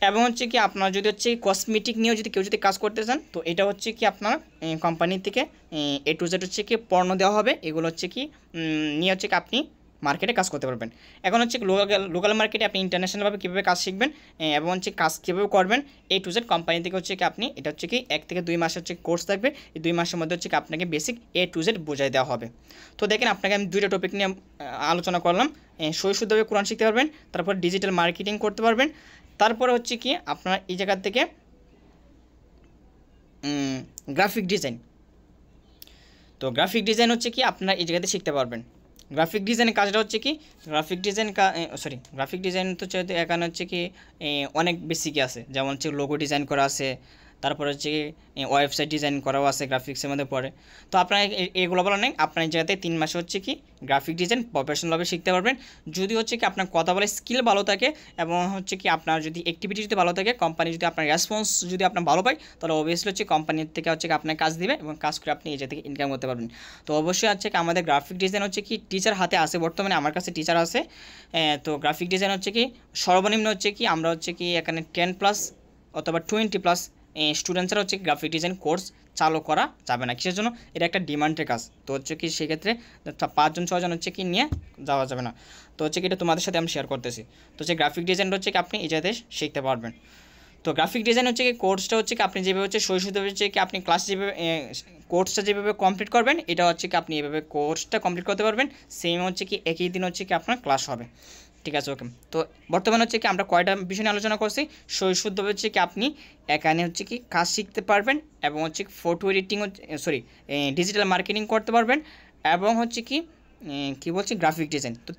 এবং হচ্ছে কি আপনার যদি হচ্ছে কসমেটিক নিয়েও যদি কেউ যদি কাজ করতে চান, তো এটা হচ্ছে কি আপনার কোম্পানি থেকে A to Z হচ্ছে কি পণ্য দেওয়া হবে, এগুলো হচ্ছে কি নিয়ে হচ্ছে কি আপনি মার্কেটে কাজ করতে পারবেন। এখন হচ্ছে লোকাল মার্কেটে আপনি ইন্টারন্যাশনালভাবে কীভাবে কাজ শিখবেন এবং হচ্ছে কাজ কীভাবে করবেন A to Z কোম্পানি থেকে হচ্ছে কি আপনি এটা হচ্ছে কি 1 থেকে 2 মাসের হচ্ছে কোর্স থাকবে, এই 2 মাসের মধ্যে হচ্ছে কি আপনাকে বেসিক A to Z বোঝাই দেওয়া হবে। তো দেখেন আপনাকে আমি 2টা টপিক নিয়ে আলোচনা করলাম, শুদ্ধভাবে কোরআন শিখতে পারবেন, তারপর ডিজিটাল মার্কেটিং করতে পারবেন, তারপরে হচ্ছে কি আপনারা এই জায়গা থেকে গ্রাফিক ডিজাইন। তো গ্রাফিক ডিজাইন হচ্ছে কি আপনারা এই জায়গাতে শিখতে পারবেন। গ্রাফিক ডিজাইনের কাজটা হচ্ছে কি গ্রাফিক ডিজাইন তো চাইতে এখানে হচ্ছে কি অনেক বেসিকই আছে, যেমন হচ্ছে লোগো ডিজাইন করা আছে, তারপর হচ্ছে ওয়েবসাইট ডিজাইন করাও আছে গ্রাফিক্সের মধ্যে পড়ে। তো আপনার এগুলো বলা নেই, আপনার এই জায়গাতে 3 মাসে হচ্ছে কি গ্রাফিক ডিজাইন প্রফেশনালভাবে শিখতে পারবেন। যদি হচ্ছে কি আপনার কথা বলার স্কিল ভালো থাকে এবং হচ্ছে কি আপনার যদি অ্যাক্টিভিটি যদি ভালো থাকে, কোম্পানি যদি আপনার রেসপন্স যদি আপনার ভালো পায়, তাহলে অবভিয়াসলি হচ্ছে কোম্পানির থেকে হচ্ছে কি আপনার কাজ দিবে এবং কাজ করে আপনি এই জায়গা থেকে ইনকাম করতে পারবেন। তো অবশ্যই হচ্ছে কি আমাদের গ্রাফিক ডিজাইন হচ্ছে কি টিচার হাতে আছে, বর্তমানে আমার কাছে টিচার আছে। তো গ্রাফিক ডিজাইন হচ্ছে কি সর্বনিম্ন হচ্ছে কি আমরা হচ্ছে কি এখানে 10+ অথবা 20+ স্টুডেন্টসরা হচ্ছে গ্রাফিক ডিজাইন কোর্স চালু করা যাবে না, কিসের জন্য? এটা একটা ডিমান্ডের কাজ। তো হচ্ছে কি সেক্ষেত্রে 5জন 6জন হচ্ছে কি নিয়ে যাওয়া যাবে না। তো হচ্ছে কি এটা তোমাদের সাথে আমি শেয়ার করতেছি। তো হচ্ছে গ্রাফিক ডিজাইনটা হচ্ছে কি আপনি এই জায়গাতে শিখতে পারবেন। তো গ্রাফিক ডিজাইন হচ্ছে কি কোর্সটা হচ্ছে কি আপনি যেভাবে হচ্ছে শৈশবে হচ্ছে কি আপনি ক্লাস যেভাবে কোর্সটা যেভাবে কমপ্লিট করবেন, এটা হচ্ছে কি আপনি এভাবে কোর্সটা কমপ্লিট করতে পারবেন। সেম হচ্ছে কি একই দিন হচ্ছে কি আপনার ক্লাস হবে, ঠিক আছে? ওকে। তো বর্তমানে হচ্ছে কি আমরা কয়টা বিষয় নিয়ে আলোচনা করছি? শৈশবে হচ্ছে কি আপনি এখানে হচ্ছে কি কাজ শিখতে পারবেন এবং হচ্ছে ফটো এডিটিং ডিজিটাল মার্কেটিং করতে পারবেন এবং হচ্ছে কি বলছি গ্রাফিক ডিজাইন। তো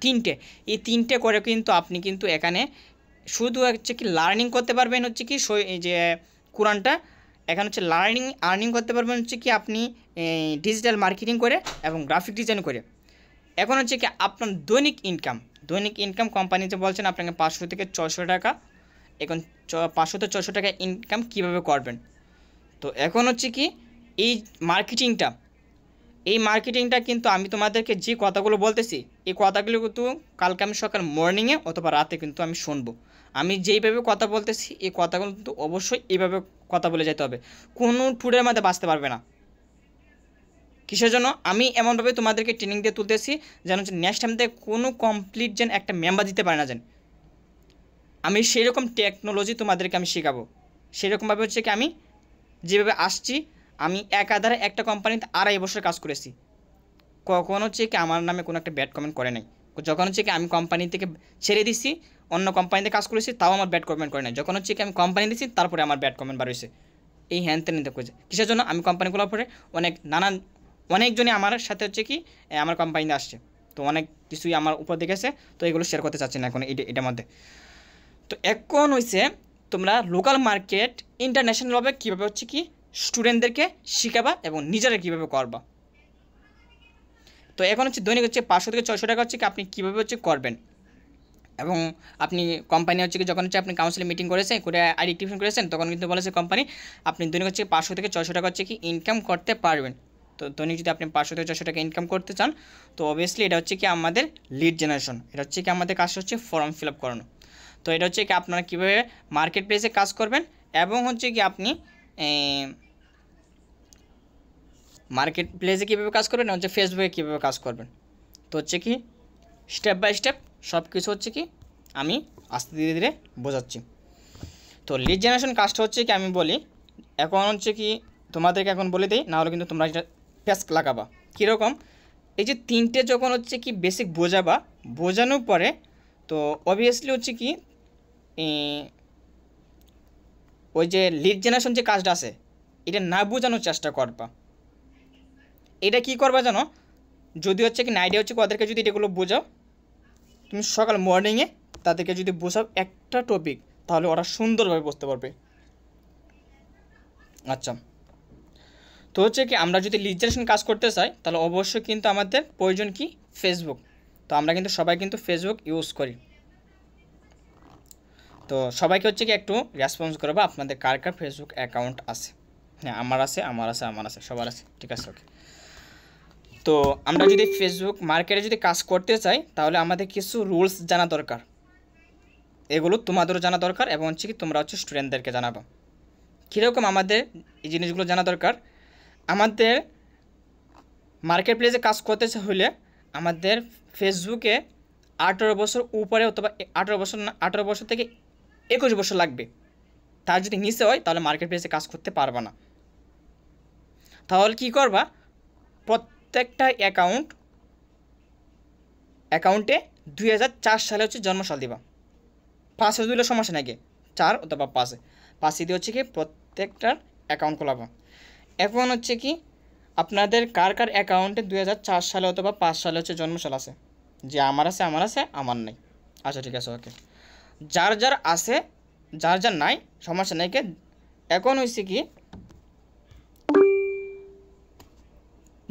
এই তিনটে করে কিন্তু আপনি কিন্তু এখানে শুধু হচ্ছে কি লার্নিং করতে পারবেন হচ্ছে কি এই যে কোরআনটা, এখানে হচ্ছে আর্নিং করতে পারবেন হচ্ছে কি আপনি ডিজিটাল মার্কেটিং করে এবং গ্রাফিক ডিজাইন করে। এখন হচ্ছে কি আপনার দৈনিক ইনকাম কোম্পানি যে বলছেন আপনাকে 500 থেকে 600 টাকা, এখন 500 থেকে 600 টাকা ইনকাম কীভাবে করবেন। তো এখন হচ্ছে কি এই মার্কেটিংটা কিন্তু আমি তোমাদেরকে যে কথাগুলো বলতেছি, এই কথাগুলো কিন্তু কালকে আমি সকাল মর্নিংয়ে অথবা রাতে কিন্তু আমি শুনবো। আমি যেইভাবে কথা বলতেছি এই কথাগুলো কিন্তু অবশ্যই এইভাবে কথা বলে যেতে হবে, কোনো টুরের মধ্যে বাঁচতে পারবে না। কিসের জন্য? আমি এমনভাবে তোমাদেরকে ট্রেনিং দিয়ে তুলতেছি যেন হচ্ছে নেক্সট টাইম থেকে কোনো কমপ্লিট যেন একটা মেম্বার দিতে পারে না যেন। আমি সেরকম টেকনোলজি তোমাদেরকে আমি শেখাবো, সেরকমভাবে হচ্ছে কি আমি যেভাবে আসছি, আমি একাধারে একটা কোম্পানিতে 2.5 বছর কাজ করেছি, কখন হচ্ছে কি আমার নামে কোনো একটা ব্যাড কমেন্ট করে নাই। যখন হচ্ছে কি আমি কোম্পানি থেকে ছেড়ে দিচ্ছি অন্য কোম্পানিতে কাজ করেছি, তাও আমার ব্যাড কমেন্ট করে নাই। যখন হচ্ছে কি আমি কোম্পানি দিচ্ছি তারপরে আমার ব্যাড কমেন্ট বার হয়েছে, এই হ্যান ত্যান নিতে করেছে। কিসের জন্য? আমি কোম্পানিগুলোর পরে অনেকজনই আমার সাথে হচ্ছে কি আমার কোম্পানিতে আসছে, তো অনেক কিছুই আমার উপর দেখেছে, তো এগুলো শেয়ার করতে চাচ্ছি না এখন এটার মধ্যে। তো এখন হচ্ছে তোমরা লোকাল মার্কেট ইন্টারন্যাশনালভাবে কীভাবে হচ্ছে কি স্টুডেন্টদেরকে শেখাবা এবং নিজেরা কীভাবে করবা। তো এখন হচ্ছে দৈনিক হচ্ছে 500 থেকে 600 টাকা হচ্ছে কি আপনি কীভাবে হচ্ছে করবেন। এবং আপনি কোম্পানি হচ্ছে কি যখন হচ্ছে আপনি কাউন্সিলে মিটিং করে আইডি অ্যাক্টিভেশন করেছেন, তখন কিন্তু বলেছে কোম্পানি আপনি দৈনিক হচ্ছে 500 থেকে 600 টাকা হচ্ছে কি ইনকাম করতে পারবেন। তো দৈনিক যদি আপনি 500 থেকে 600 টাকা ইনকাম করতে চান, তো অবভিয়াসলি এটা হচ্ছে কি আমাদের লিড জেনারেশন, এটা হচ্ছে কি আমাদের কাজ হচ্ছে ফর্ম ফিল আপ করানো। তো এটা হচ্ছে কি আপনারা কীভাবে মার্কেট প্লেসে কাজ করবেন এবং হচ্ছে কি আপনি মার্কেট প্লেসে কীভাবে কাজ করবেন, হচ্ছে ফেসবুকে কীভাবে কাজ করবেন। তো হচ্ছে কি স্টেপ বাই স্টেপ সব কিছু হচ্ছে কি আমি আস্তে ধীরে ধীরে বোঝাচ্ছি। তো লিড জেনারেশন কাজটা হচ্ছে কি আমি বলি, এখন হচ্ছে কি তোমাদেরকে এখন বলে দিই, নাহলে কিন্তু তোমরা এটা প্যাস লাগাবা। কীরকম? এই যে 3টে যখন হচ্ছে কি বেসিক বোঝানোর পরে, তো অবভিয়াসলি হচ্ছে কি ওই যে লিড জেনারেশন যে কাজটা আছে এটা না বোঝানোর চেষ্টা করবা। এটা কি করবা জানো? যদি হচ্ছে কি আইডিয়া হচ্ছে ওদেরকে যদি এগুলো বোঝাও, তুমি সকাল মর্নিংয়ে তাদেরকে যদি বোঝাও একটা টপিক, তাহলে ওরা সুন্দরভাবে বুঝতে পারবে। আচ্ছা, তো হচ্ছে কি আমরা যদি লিড জেনারেশন কাজ করতে চাই, তাহলে অবশ্যই কিন্তু আমাদের প্রয়োজন কি ফেসবুক। তো আমরা কিন্তু সবাই কিন্তু ফেসবুক ইউজ করি। তো সবাইকে হচ্ছে কি একটু রেসপন্স করবো আপনাদের কার কার ফেসবুক অ্যাকাউন্ট আছে। হ্যাঁ, আমার আছে, সবার আছে, ঠিক আছে, ওকে। তো আমরা যদি ফেসবুক মার্কেটে যদি কাজ করতে চাই তাহলে আমাদের কিছু রুলস জানা দরকার, এগুলো তোমাদেরও জানা দরকার এবং হচ্ছে কি তোমরা হচ্ছে স্টুডেন্টদেরকে জানাবো। কীরকম আমাদের এই জিনিসগুলো জানা দরকার? আমাদের মার্কেট প্লেসে কাজ করতে হলে আমাদের ফেসবুকে 18 বছর উপরে অথবা 18 বছর থেকে 21 বছর লাগবে। তার যদি নিচে হয় তাহলে মার্কেট প্লেসে কাজ করতে পারবে না। তাহলে কি করবা, প্রত্যেকটা অ্যাকাউন্টে 2004 সালে হচ্ছে জন্মসাল দিবা। 5 দিলে সমস্যা নাকি, 4 অথবা 5 দিয়ে হচ্ছে কি প্রত্যেকটার অ্যাকাউন্ট খোলাবা। এখন হচ্ছে কি আপনাদের কার কার অ্যাকাউন্টে 2004 সালে অথবা 5 সালে হচ্ছে জন্মসাল আছে? যে আমার আছে, আমার নাই। আচ্ছা ঠিক আছে, ওকে। যার আছে, যার নাই সমস্যা নাই কে। এখন হয়েছে কি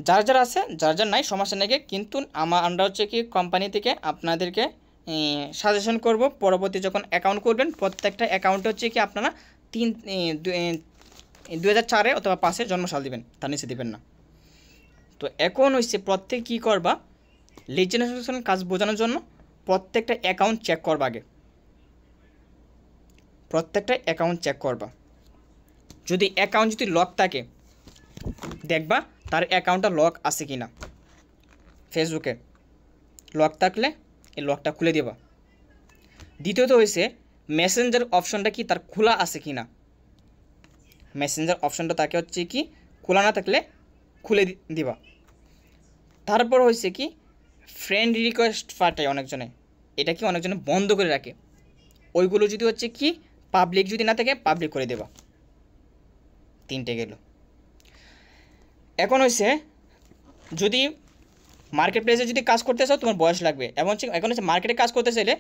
যার আছে, যার নাই সমস্যা নেই, কিন্তু আমরা হচ্ছে কি কোম্পানি থেকে আপনাদেরকে সাজেশন করব পরবর্তী যখন অ্যাকাউন্ট করবেন প্রত্যেকটা অ্যাকাউন্টে হচ্ছে কি আপনারা 2004 অথবা 5 জন্মসাল দিবেন, তার নিচে দিবেন না। তো এখন হচ্ছে প্রত্যেক কী করবা, লিড জেনারেশন কাজ বোঝানোর জন্য প্রত্যেকটা অ্যাকাউন্ট চেক করবা। আগে প্রত্যেকটা অ্যাকাউন্ট চেক করবা। যদি অ্যাকাউন্ট যদি লক থাকে দেখবা তার অ্যাকাউন্টটা লক আছে কি না। ফেসবুকে লক থাকলে এই লকটা খুলে দেবা। দ্বিতীয়ত হয়েছে মেসেঞ্জার অপশনটা কি তার খোলা আছে কি না। মেসেঞ্জার অপশনটা তাকে হচ্ছে কি খোলা না থাকলে খুলে দিবা। তারপর হয়েছে কি ফ্রেন্ড রিকোয়েস্ট পাঠায় অনেকজনে, এটা কি অনেকজনে বন্ধ করে রাখে, ওইগুলো যদি হচ্ছে কি পাবলিক যদি না থাকে পাবলিক করে দেবা। 3টে গেল। এখন হচ্ছে যদি মার্কেট প্লেসে যদি কাজ করতে চাও তোমার বয়স লাগবে, এবং এখন হচ্ছে মার্কেটে কাজ করতে চাইলে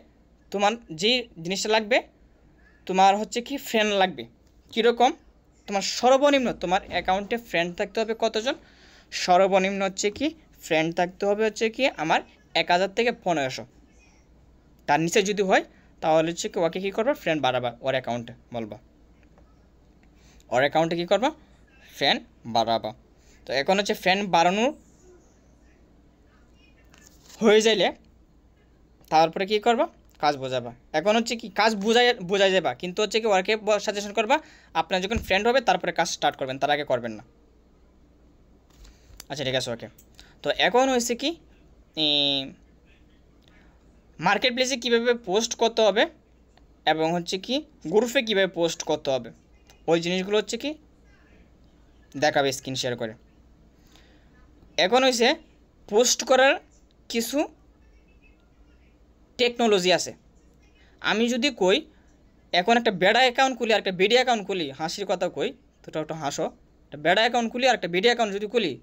তোমার যেই জিনিসটা লাগবে তোমার হচ্ছে কি ফ্রেন্ড লাগবে। কীরকম, তোমার সর্বনিম্ন তোমার অ্যাকাউন্টে ফ্রেন্ড থাকতে হবে কতজন? সর্বনিম্ন হচ্ছে কি ফ্রেন্ড থাকতে হবে হচ্ছে কি আমার 1000 থেকে 1500। তার নিচে যদি হয় তাহলে হচ্ছে কি ওকে কী করবা, ফ্রেন্ড বাড়াবা, ওর অ্যাকাউন্টে বলবা, ওর অ্যাকাউন্টে কী করবা, ফ্রেন্ড বাড়াবা। তো এখন হচ্ছে ফ্রেন্ড বাড়ানো হয়ে যাইলে তারপরে কী করবা, কাজ বোঝাবা। এখন হচ্ছে কি কাজ বোঝাই যাবা, কিন্তু হচ্ছে কি ওকে সাজেশন করবা আপনার যখন ফ্রেন্ড হবে তারপরে কাজ স্টার্ট করবেন, তার আগে করবেন না। আচ্ছা ঠিক আছে, ওকে। তো এখন হয়েছে কি মার্কেট প্লেসে কীভাবে পোস্ট করতে হবে এবং হচ্ছে কি গ্রুপে কীভাবে পোস্ট করতে হবে ওই জিনিসগুলো হচ্ছে কি দেখাবে স্ক্রিন শেয়ার করে। এখন হয়েছে পোস্ট করার কিছু টেকনোলজি আছে। আমি যদি কই এখন একটা বেড়া অ্যাকাউন্ট খুলি আর একটা বিডি অ্যাকাউন্ট খুলি, হাসির কথা কই তোটা একটু হাসো, একটা বেড়া অ্যাকাউন্ট খুলি আর একটা বিডি অ্যাকাউন্ট যদি খুলি,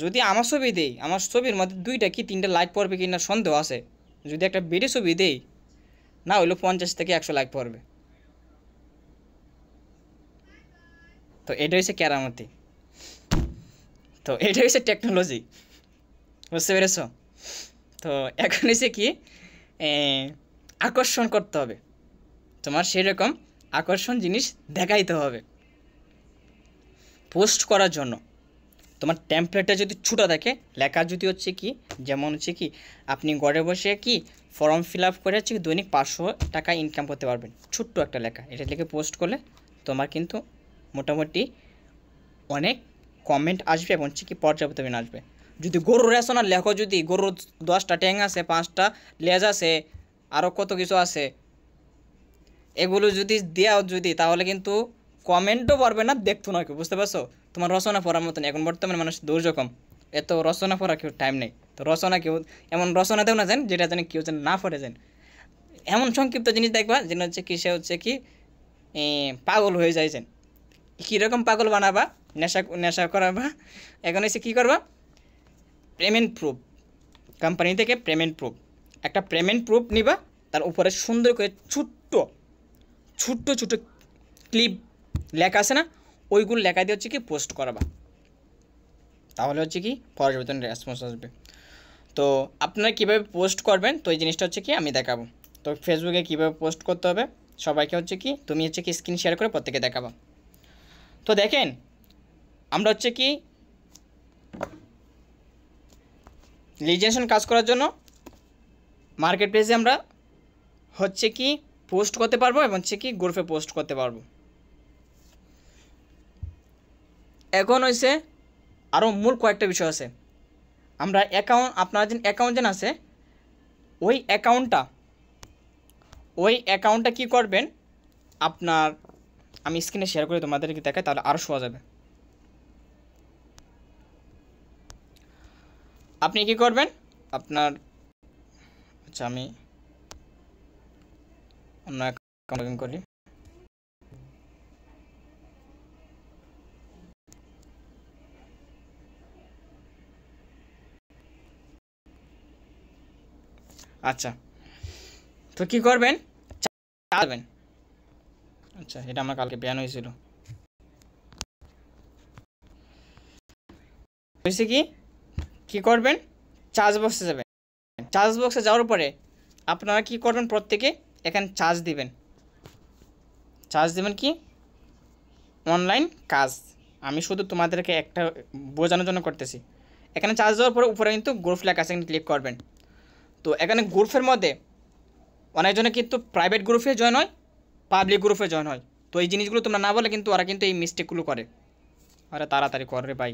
যদি আমার ছবি দেই আমার ছবির মধ্যে 2টা কি 3টা লাইক পড়বে কি না সন্দেহ আছে। যদি একটা বিডি ছবি দেই না হইলো 50 থেকে 100 লাইক পড়বে। তো এটা হচ্ছে কেরামতি, তো এটা হচ্ছে টেকনোলজি, বুঝতে পেরেছ? তো এখন হচ্ছে কি আকর্ষণ করতে হবে, তোমার সেরকম আকর্ষণ জিনিস দেখাইতে হবে পোস্ট করার জন্য। তোমার টেমপ্লেটটা যদি ছোটো থাকে, লেখা যদি হচ্ছে কি যেমন হচ্ছে কি আপনি ঘরে বসে কি ফর্ম ফিল আপ করে হচ্ছে দৈনিক 500 টাকা ইনকাম করতে পারবেন, ছোট্ট একটা লেখা, এটা লিখে পোস্ট করলে তোমার কিন্তু মোটামুটি অনেক কমেন্ট আসবে এবং হচ্ছে কি পর্যাপ্ত দিন আসবে। যদি গরুর রেশনার লেখো, যদি গরুর 10টা ট্যাং আছে, 5টা লেজ আছে, আরও কত কিছু আছে, এগুলো যদি দেওয়া যদি তাহলে কিন্তু কমেন্টও পারবে না, দেখতো না কেউ, বুঝতে পারছো? তোমার রচনা পড়ার মতন এখন বর্তমানে মানুষ দুর্যকম, এত রচনা পড়া কেউ টাইম নেই। তো রচনা কেউ এমন রচনা দেও না যান যেটা যেন কেউ যেন না পড়ে যান, এমন সংক্ষিপ্ত জিনিস দেখবা যেন হচ্ছে কি সে হচ্ছে কি পাগল হয়ে যাইছেন। কীরকম পাগল বানাবা, নেশা করাবা। এখন এসে কী করবা, পেমেন্ট প্রুফ, কোম্পানি থেকে পেমেন্ট প্রুফ, একটা পেমেন্ট প্রুফ নিবা, তার উপরে সুন্দর করে ছোট্ট ক্লিপ লেখা আছে না, ওইগুলো লেখা দিয়ে হচ্ছে কি পোস্ট করাবা, তাহলে হচ্ছে কি পর্যবেক্ষণ রেসপন্স আসবে। তো আপনারা কীভাবে পোস্ট করবেন, তো এই জিনিসটা হচ্ছে কি আমি দেখাবো। তো ফেসবুকে কীভাবে পোস্ট করতে হবে সবাইকে হচ্ছে কি তুমি হচ্ছে কি স্ক্রিন শেয়ার করে প্রত্যেকে দেখাবো। তো দেখেন আমরা হচ্ছে কি লিড জেনারেশন কাজ করার জন্য মার্কেট প্লেসে আমরা হচ্ছে কি পোস্ট করতে পারবো এবং হচ্ছে কি গ্রুপে পোস্ট করতে পারবো। এখন হয়েছে আরও মূল কয়েকটা বিষয় আছে। আমরা অ্যাকাউন্ট, আপনার যে অ্যাকাউন্ট যেন আছে ওই অ্যাকাউন্টটা কী করবেন আপনার, আমি স্ক্রিনে শেয়ার করে তোমাদেরকে দেখাই তাহলে আরও শোয়া যাবে। আপনি কি করবেন আপনার, আচ্ছা আমি অন্য অ্যাকাউন্ট লগইন করি। আচ্ছা তো কি করবেন চাবেন, আচ্ছা এটা আমার কালকে ব্যান হয়েছিল, হয়েছে কি করবেন চার্জ বক্সে যাবেন। চার্জ বক্সে যাওয়ার পরে আপনারা কি করবেন প্রত্যেকে এখানে চার্জ দিবেন কি অনলাইন কাজ, আমি শুধু তোমাদেরকে একটা বোঝানোর জন্য করতেছি। এখানে চার্জ দেওয়ার পরে উপরে কিন্তু গ্রুপ লেখা আছে, ক্লিক করবেন। তো এখানে গ্রুপের মধ্যে অনেকজনে কিন্তু প্রাইভেট গ্রুপে জয়েন হয়, পাবলিক গ্রুপে জয়েন হয়। তো এই জিনিসগুলো তোমরা না বলে কিন্তু ওরা কিন্তু এই মিস্টেকগুলো করে। আরে তাড়াতাড়ি কর রে ভাই।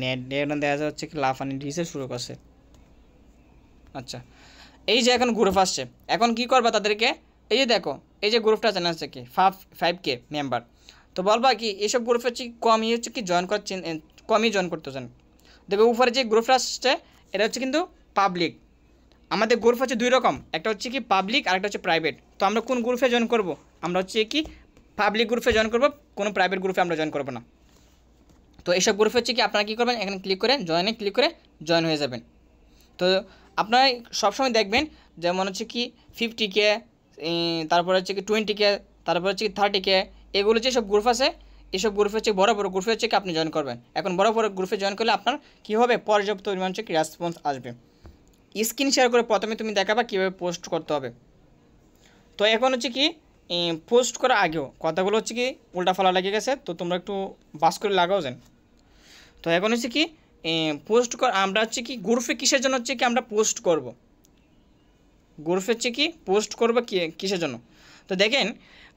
নেট দেখা যাচ্ছে কি লাফানি ডিসে শুরু করছে। আচ্ছা এই যে এখন গ্রুপ আসছে, এখন কি করবা তাদেরকে, এই যে দেখো এই যে গ্রুপটা চ্যানেল আছে কি 5K মেম্বার। তো বলবা কি এসব গ্রুপে হচ্ছে কমই হচ্ছে কি কমই জয়েন করতে চান। দেখো উপরে যে গ্রুপটা আসছে এটা হচ্ছে কিন্তু পাবলিক। আমাদের গ্রুপ হচ্ছে দুই রকম, একটা হচ্ছে কি পাবলিক আর একটা হচ্ছে প্রাইভেট। তো আমরা কোন গ্রুপে জয়েন করব, আমরা হচ্ছে কি পাবলিক গ্রুপে জয়েন করব, কোনো প্রাইভেট গ্রুপে আমরা জয়েন করব না। তো এইসব গ্রুপে হচ্ছে কি আপনারা কী করবেন এখানে ক্লিক করে ক্লিক করে জয়েন হয়ে যাবেন। তো আপনারা সবসময় দেখবেন যেমন হচ্ছে কি 50K, তারপরে হচ্ছে কি 20K, তারপরে হচ্ছে কি 30K, এগুলো যেসব গ্রুপ আছে এইসব গ্রুপে হচ্ছে বড় বড় গ্রুপে হচ্ছে কি আপনি জয়েন করবেন। এখন বড় বড় গ্রুপে জয়েন করলে আপনার কী হবে পর্যাপ্ত পরিমাণ হচ্ছে কি রেসপন্স আসবে। স্ক্রিন শেয়ার করে প্রথমে তুমি দেখাবা কীভাবে পোস্ট করতে হবে। তো এখন হচ্ছে কি পোস্ট করার আগেও কথাগুলো হচ্ছে কি উল্টাফালা লেগে গেছে, তো তোমরা একটু বাস করে লাগাও যেন। তো এখন হচ্ছে কি পোস্ট আমরা হচ্ছে কি গ্রুপে কিসের জন্য হচ্ছে কি আমরা পোস্ট করব, গ্রুপে হচ্ছে কি পোস্ট করব কিসের জন্য। তো দেখেন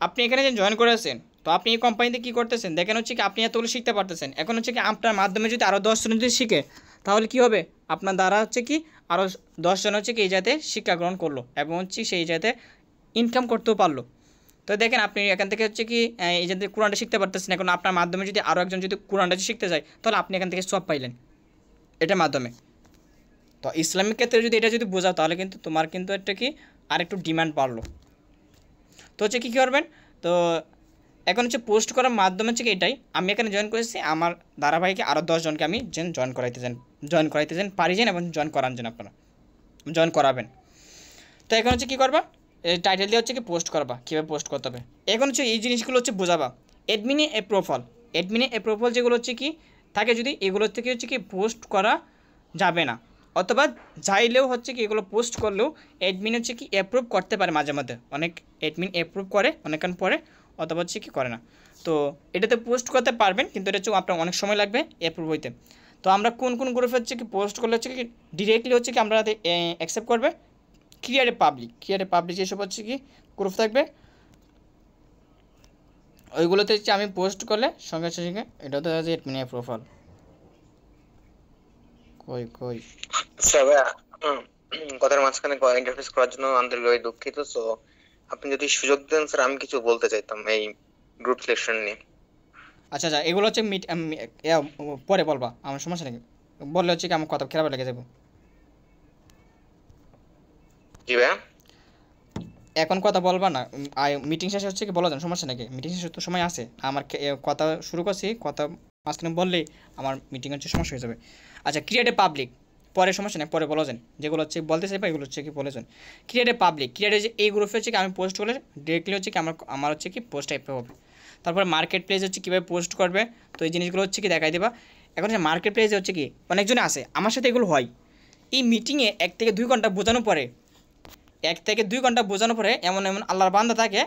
আপনি এখানে যে জয়েন করেছেন, তো আপনি এই কোম্পানিতে কী করতেছেন দেখেন হচ্ছে কি আপনি এতগুলো শিখতে পারতেছেন। এখন হচ্ছে কি আপনার মাধ্যমে যদি আরও 10 জন যদি শিখে তাহলে কি হবে, আপনার দ্বারা হচ্ছে কি আরও 10 জন হচ্ছে কি এই জায়গাতে শিক্ষা গ্রহণ করলো এবং হচ্ছে সেই জায়গাতে ইনকাম করতেও পারলো। তো দেখেন আপনি এখান থেকে হচ্ছে কি এই যে কোরআনটা শিখতে পারতেছেন, এখন আপনার মাধ্যমে যদি আরও একজন যদি কোরআনটা শিখতে যায় তাহলে আপনি এখান থেকে সব পাইলেন এটার মাধ্যমে। তো ইসলামিক ক্ষেত্রে যদি এটা যদি বোঝাও তাহলে কিন্তু তোমার কিন্তু একটা কি আর একটু ডিমান্ড বাড়লো। তো হচ্ছে কী করবেন, তো এখন হচ্ছে পোস্ট করার মাধ্যমে হচ্ছে কি এটাই আমি এখানে জয়েন করেছি, আমার ধারাবাহিকে আরও 10 জনকে আমি জয়েন করাইতে চান পারি যান এবং জয়েন করান যান, আপনারা জয়েন করাবেন। তো এখন হচ্ছে কী করবা এই টাইটেল দিয়ে হচ্ছে কি পোস্ট করবা, কীভাবে পোস্ট করতে হবে। এখন হচ্ছে এই জিনিসগুলো হচ্ছে বোঝাবা। অ্যাডমিনে অ্যাপ্রুভাল যেগুলো হচ্ছে কি থাকে যদি এগুলোর থেকে হচ্ছে কি পোস্ট করা যাবে না, অথবা চাইলেও হচ্ছে কি এগুলো পোস্ট করলেও অ্যাডমিন হচ্ছে কি অ্যাপ্রুভ করতে পারে মাঝে মধ্যে, অনেক অ্যাডমিন অ্যাপ্রুভ করে অনেকক্ষণ পরে, অথবা হচ্ছে কি করে না। তো এটাতে পোস্ট করতে পারবেন কিন্তু এটা হচ্ছে আপনার অনেক সময় লাগবে অ্যাপ্রুভ হইতে। তো আমরা কোন গ্রুপে হচ্ছে কি পোস্ট করলে হচ্ছে কি ডিরেক্টলি হচ্ছে কি আমরা অ্যাকসেপ্ট করবে ক্রিয়েটে পাবলিক যেসব হচ্ছে কি গ্রুপ থাকবে ওইগুলোতে হচ্ছে আমি পোস্ট করলে সঙ্গে সঙ্গে এটা তো আছে অ্যাডমিন প্রোফাইল কই আচ্ছা ভাইয়া, কথার মাঝখানে ইন্টারফেস করার জন্য আন্তরিকভাবে দুঃখিত। সো আপনি যদি সুযোগ দেন স্যার আমি কিছু বলতে চাইতাম এই গ্রুপ সিলেকশন নিয়ে। আচ্ছা এগুলো হচ্ছে পরে বলবা, আমার সমস্যা নেই, বললে হচ্ছে কি আমার কথা খারাপ লেগে যাবো। জি ভাইয়া এখন কথা বলবা না, মিটিং শেষে হচ্ছে কি বলা যান, সমস্যা নাকি? মিটিং শেষে তো সময় আছে, আমার কথা শুরু করছি, কথা মাঝখানে বললেই আমার মিটিং হচ্ছে সমস্যা হয়ে যাবে। আচ্ছা ক্রিয়েটে পাবলিক পরে সমস্যা নেই, পরে বলা যান, যেগুলো হচ্ছে বলতে চাইবা এগুলো হচ্ছে কি বলেছেন। ক্রিয়েটে পাবলিক যে এই গ্রুপে হচ্ছে কি আমি পোস্ট করলে ডিরেক্টলি হচ্ছে কি আমার হচ্ছে কি পোস্ট টাইপে হবে। তারপরে মার্কেট প্লেস হচ্ছে কীভাবে পোস্ট করবে, তো এই জিনিসগুলো হচ্ছে কি দেখাই দেবা। এখন যে মার্কেট প্লেসে হচ্ছে কি অনেকজনে আসে, আমার সাথে এগুলো হয়। এই মিটিংয়ে 1 থেকে 2 ঘন্টা বোঝানোর পরে এমন এমন আল্লাহর বান্দা থাকে,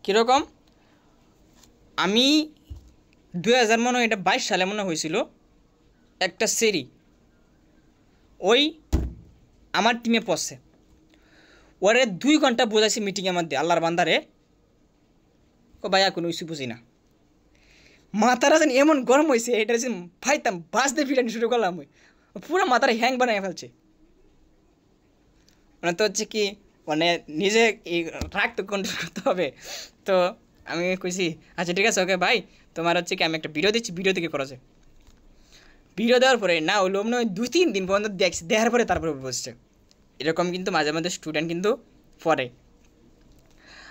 কীরকম আমি 2000 মনে হয় এটা 22 সালে মনে হয়েছিল, একটা সেরি ওই আমার টিমে পড়ছে, ওরে 2 ঘন্টা বোঝাইছি মিটিংয়ের মধ্যে আল্লাহর বান্দারে, ও ভাইয়া কোনো ইস্যু বুঝি না, মাথাটা যেন এমন গরম হয়েছে, এটা যে ভাইতাম বাঁচতে ফিরানি শুরু করলাম, ওই পুরো মাথার হ্যাং বানিয়ে ফেলছে। মানে তো হচ্ছে কি মানে নিজে এই রাগ তো কন্ট্রোল করতে হবে। তো আমি কইছি আচ্ছা ঠিক আছে ওকে ভাই, তোমার হচ্ছে কি আমি একটা ভিডিও দিচ্ছি, ভিডিও থেকে করেছে। ভিডিও দেওয়ার পরে না হলো মনে হয় 2-3 দিন পর্যন্ত দেখছি, দেখার পরে তারপরে বসছে। এরকম কিন্তু মাঝে মাঝে স্টুডেন্ট কিন্তু পড়ে।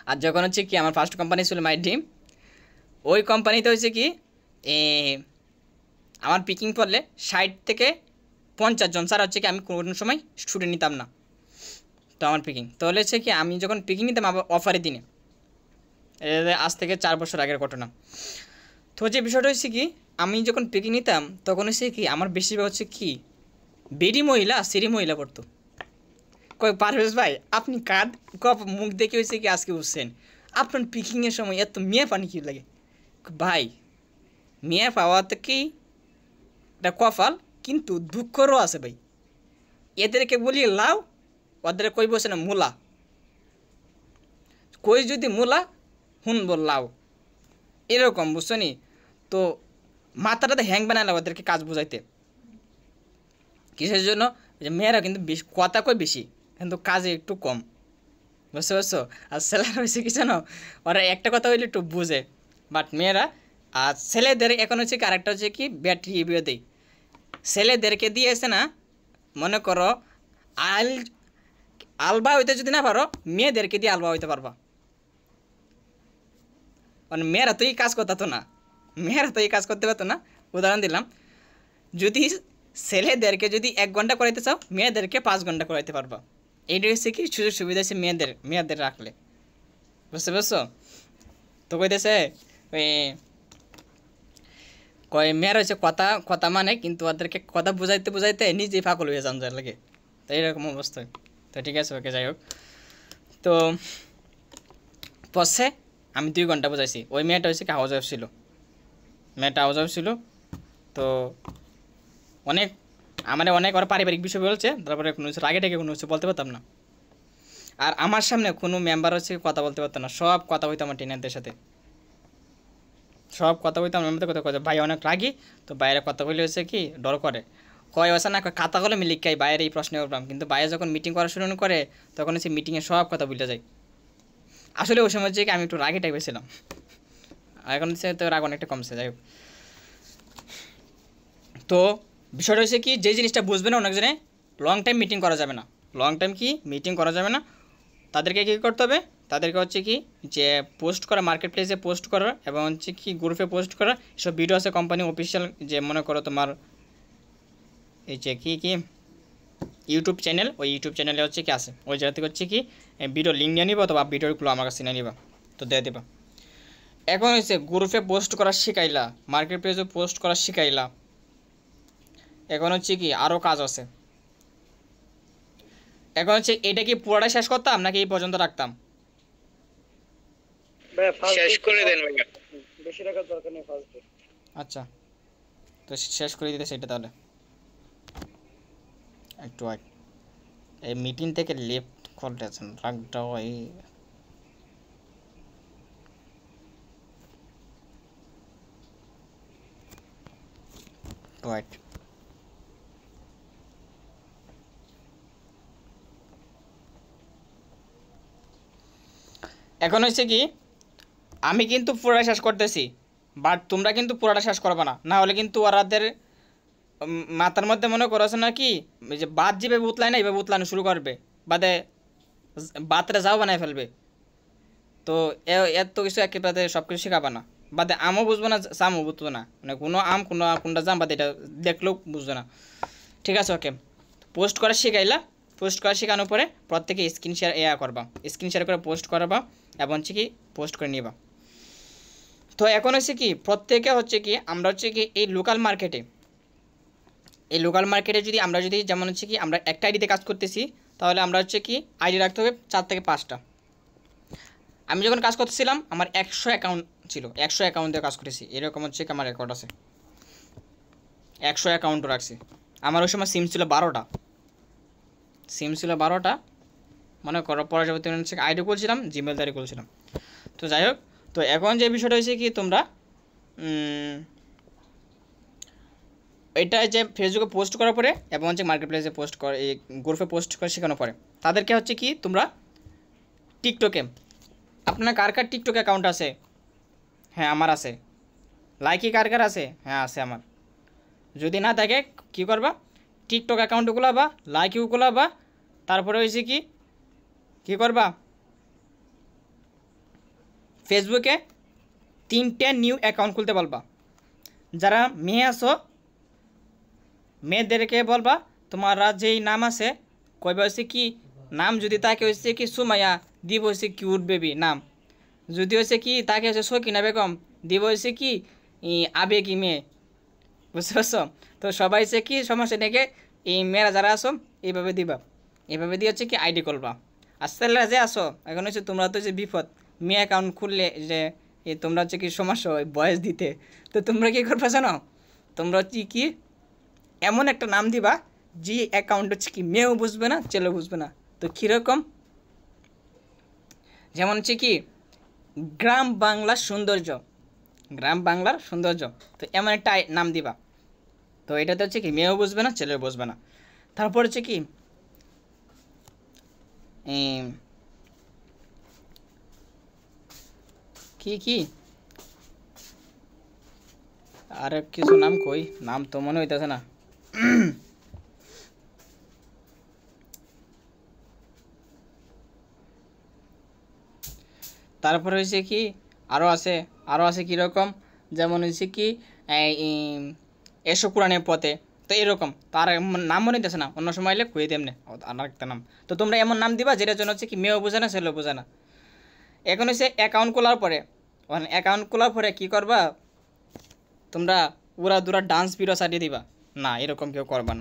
আর যখন হচ্ছে কি আমার ফার্স্ট কোম্পানি ছিল মাই ড্রিম, ওই কোম্পানিতে হচ্ছে কি আমার পিকিং পড়লে 60 থেকে 50 জন ছাড়া হচ্ছে কি আমি কোনো সময় স্টুডেন্ট নিতাম না। তো আমার পিকিং তাহলে হচ্ছে কি আমি যখন পিকিং নিতাম আবার অফারের দিনে, আজ থেকে 4 বছর আগের ঘটনা। তো যে বিষয়টা হচ্ছে কি আমি যখন পিকিং নিতাম তখন হচ্ছে কি আমার বেশিরভাগ হচ্ছে কি বেডি মহিলা সিরি মহিলা পড়তো। কই পারভেজ ভাই আপনি কাঁদ মুখ দেখে হয়েছে কি আজকে উঠছেন, আপনার পিকিংয়ের সময় এত মেয়ে পানি কী লাগে? ভাই মেয়ে পাওয়াতে কি এটা কপাল, কিন্তু দুঃখরও আছে ভাই। এদেরকে বলি লাও, ওদের কই বসে না মূলা, কই যদি মূলা শুনব লাও, এরকম বুঝছো নি? তো মাথাটাতে হ্যাং বানালাম ওদেরকে কাজ বোঝাইতে। কিসের জন্য? যে মেয়েরা কিন্তু বেশি কথা কই বেশি, কিন্তু কাজে একটু কম, বুঝতে পারছো? আর ছেলেরা হয়েছে কি জানো, ওরা একটা কথা হইলে একটু বুঝে, বাট মেয়েরা আর ছেলেদের এখন হচ্ছে কি আরেকটা হচ্ছে কি ব্যাটারি রিভিউ দেয়। ছেলেদেরকে দিয়েছে না, মনে করো আলবা হইতে যদি না পারো, মেয়েদেরকে দিয়ে আলবা হইতে পারবা। মানে মেয়েরা তো এই কাজ করতো না, মেয়েরা তো এই কাজ করতে পারতো না। উদাহরণ দিলাম, যদি ছেলেদেরকে যদি 1 ঘন্টা করাইতে চাও, মেয়েদেরকে 5 ঘন্টা করাইতে পারবা। এইটা হচ্ছে কি সুযোগ সুবিধা আছে মেয়েদের রাখলে, বুঝতে পারছো? তো কইতেছে ওই কয় মেয়েরা হচ্ছে কথা মানে, কিন্তু ওদেরকে কথা বুঝাইতে নিজেই পাগল হয়ে যান যায় লাগে। তো এইরকম অবস্থায়। তো ঠিক আছে ওকে, যাই হোক। তো পরে আমি 2 ঘন্টা বুঝাইছি। ওই মেয়েটা হচ্ছে কি হাউস ওয়াইফ ছিল, তো অনেক ওরা পারিবারিক বিষয় বলছে, তারপরে কোনো কিছু রাগে কোনো কিছু বলতে পারতাম না। আর আমার সামনে কোনো মেম্বার হচ্ছে কথা বলতে পারতাম না, সব কথা হইতো আমার টিনারদের সাথে, মেম্বারদের কথা ভাই অনেক রাগি, তো বাইরে কথা বলে হচ্ছে কি ডর করে, কয় আসা না খাতা কলমে আমি লিখাই বাইরে এই প্রশ্ন করলাম, কিন্তু বাইরে যখন মিটিং করা শুরু করে তখন হচ্ছে মিটিংয়ে সব কথা বলে যায়। আসলে ওই সময় হচ্ছে কি আমি একটু রাগি টাইপের ছিলাম, এখন হচ্ছে তো রাগ অনেকটা কমছে। যাই হোক, তো বিষয়টা হচ্ছে কি যে জিনিসটা বুঝবে না অনেকজনে, লং টাইম মিটিং করা যাবে না, তাদেরকে কী করতে হবে, তাদেরকে হচ্ছে কি যে পোস্ট করা, মার্কেট প্লেসে পোস্ট করা এবং হচ্ছে কি গ্রুপে পোস্ট করা, এসব ভিডিও আছে কোম্পানি অফিসিয়াল, যে মনে করো তোমার এই যে কি ইউটিউব চ্যানেল, ওই ইউটিউব চ্যানেলে হচ্ছে কি আছে, ওই জায়গা থেকে হচ্ছে কি ভিডিও লিঙ্ক নিয়ে নিবা, অথবা ভিডিওগুলো আমার কাছে নিয়ে নিবা, তো দিয়ে দেবা। এখন হচ্ছে গ্রুপে পোস্ট করা শিখাইলা, মার্কেট প্লেসে পোস্ট করা শিখাইলা, এখন হচ্ছে কি আরও কাজ আছে। এখন হচ্ছে এটা কি পুরোটা শেষ করতাম নাকি এই পর্যন্ত রাখতাম? শেষ করে দেন ভাইয়া, বেশি রাখার দরকার নেই ফার্স্ট ডে। আচ্ছা, তো শেষ করে দিতে সেটা তাহলে একটু এই মিটিং থেকে লেফট করতেছেন রাগটা ওই রাইট। এখন হচ্ছে কি আমি কিন্তু পুরোটা শেষ করতেছি, বাট তোমরা কিন্তু পুরোটা শেষ করবে না, না হলে কিন্তু ওরাদের মাথার মধ্যে মনে করছে না কি যে বাদ যেভাবে উতলায় না এইভাবে উতলানো শুরু করবে, বাতরে যাও বানায় ফেলবে। তো এত কিছু একেবারে সব কিছু শেখাবে না, বাদে আমও বুঝবো না, জামও বুঝবো না, মানে কোনো আম কোনটা জাম বাদে এটা দেখলেও বুঝবো না। ঠিক আছে ওকে, পোস্ট করা শেখানোর পরে প্রত্যেকে স্ক্রিন শেয়ার করবা, স্ক্রিন শেয়ার করে পোস্ট করবা, এবং হচ্ছে কি পোস্ট করে নিবা। তো এখন হচ্ছে কি প্রত্যেকে হচ্ছে কি আমরা হচ্ছে কি এই লোকাল মার্কেটে যদি আমরা যদি যেমন হচ্ছে কি আমরা একটা আইডিতে কাজ করতেছি, তাহলে আমরা হচ্ছে কি আইডি রাখতে হবে 4 থেকে 5টা। আমি যখন কাজ করতেছিলাম আমার 100 অ্যাকাউন্ট ছিল, 100 অ্যাকাউন্ট দিয়ে কাজ করেছি, এরকম হচ্ছে কি আমার রেকর্ড আছে, 100 অ্যাকাউন্টও রাখছি। আমার ওই সময় সিম ছিল 12টা, মনে করো পরবর্তী হচ্ছে আইডি খুলছিলাম, জিমেল দাঁড়িয়ে খুলছিলাম। তো যাই হোক, তো এখন যে বিষয়টা হয়েছে কি তোমরা এটা যে ফেসবুকে পোস্ট করার পরে এবং হচ্ছে মার্কেট প্লেসে পোস্ট করে, এই গ্রুপে পোস্ট করে শেখানোর পরে তাদেরকে হচ্ছে কি তোমরা টিকটকে, আপনার কার কার টিকটক অ্যাকাউন্ট আছে? হ্যাঁ আমার আছে। লাইকি কার কার আছে? হ্যাঁ আছে আমার। যদি না থাকে কী করবা, টিকটক অ্যাকাউন্ট খোলাবা, লাইকিও খোলাবা, তারপরে হয়েছে কী করবা, ফেসবুকে 3টে নিউ অ্যাকাউন্ট খুলতে বলবা। যারা মেয়ে আসো মেয়েদেরকে বলবা তোমারা যেই নাম আছে কইবা হচ্ছে কি নাম, যদি তাকে হচ্ছে কি সুমাইয়া দিব হচ্ছে কিউট বেবি নাম, যদি হচ্ছে কি তাকে হচ্ছে সকিনা বেগম দিব হচ্ছে কি আবেগী মেয়ে, বুঝতে পারছো? তো সবাই হচ্ছে কি সমস্যা থেকে এই মেয়েরা যারা আসো এইভাবে দিবা, এইভাবে দিয়ে হচ্ছে কি আইডি করবা। আর ছেলেরা যে আসো এখন হচ্ছে তোমরা তো যে বিপদ, মেয়ে অ্যাকাউন্ট খুললে যে তোমরা হচ্ছে কি সমস্যা হয় বয়স দিতে, তো তোমরা কী করবা জানো, তোমরা হচ্ছে কি এমন একটা নাম দিবা যে অ্যাকাউন্ট হচ্ছে কি মেয়েও বুঝবে না ছেলেও বুঝবে না। তো কীরকম, যেমন হচ্ছে কি গ্রাম বাংলার সৌন্দর্য, তো এমন একটা নাম দিবা। তো এটাতে হচ্ছে কি মেয়েও বুঝবে না ছেলেও বুঝবে না। তারপর হচ্ছে কি কি আর কিছু নাম কই, নাম তো মনে হইতেছে না। তারপরে হয়েছে কি আরও আছে কীরকম, যেমন হয়েছে কি এসো কোরআনের পথে, তো এরকম তার নাম মনে হইতেছে না, অন্য সময় এলে কই তেমনি আর একটা নাম। তো তোমরা এমন নাম দিবা যেটার জন্য হচ্ছে কি মেয়েও বোঝে না ছেলেও বোঝে না। এখন হচ্ছে অ্যাকাউন্ট খোলার পরে কী করবা তোমরা, উড়া দুরা ডান্স ভিডিও সাটিয়ে দিবা না, এরকম কেউ করবা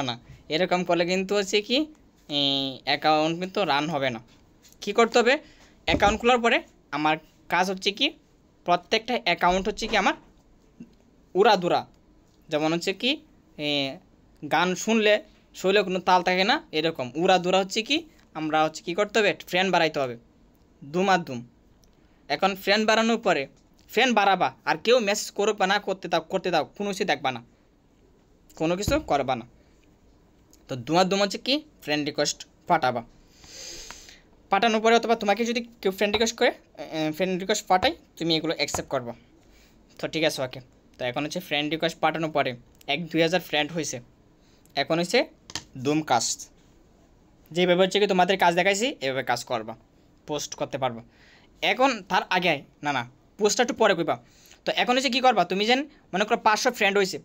না। এরকম করলে কিন্তু হচ্ছে কি অ্যাকাউন্ট কিন্তু রান হবে না। কী করতে হবে, অ্যাকাউন্ট খোলার পরে আমার কাজ হচ্ছে কি প্রত্যেকটা অ্যাকাউন্ট হচ্ছে কি আমার উড়া দুরা, যেমন হচ্ছে কি গান শুনলে শৈলে কোনো তাল থাকে না, এরকম উড়া দুরা হচ্ছে কি আমরা হচ্ছে কী করতে হবে, ফ্রেন্ড বাড়াইতে হবে দুম। এখন ফ্রেন্ড বাড়ানোর পরে ফ্রেন্ড বাড়াবা, আর কেউ মেসেজ করবে না, করতে দাও কোনো কিছু দেখবা না, কোনো কিছু করবা না। তো দুম হচ্ছে কি ফ্রেন্ড রিকোয়েস্ট পাঠানোর পরে, অথবা তোমাকে যদি কেউ ফ্রেন্ড রিকোয়েস্ট পাঠাই তুমি এগুলো অ্যাকসেপ্ট করবো। তো ঠিক আছে ওকে। তো এখন হচ্ছে ফ্রেন্ড রিকোয়েস্ট পাঠানোর পরে 1-2 হাজার ফ্রেন্ড হয়েছে, এখন হচ্ছে দুম কাজ, যেভাবে হচ্ছে কি তোমাদের কাজ দেখাইছি এভাবে কাজ করবা, পোস্ট করতে পারবা। এখন তার আগে না পোস্টটা একটু পরে করবা। তো এখন হচ্ছে কী করবা, তুমি যেন মনে করো 500 ফ্রেন্ড হয়েছে,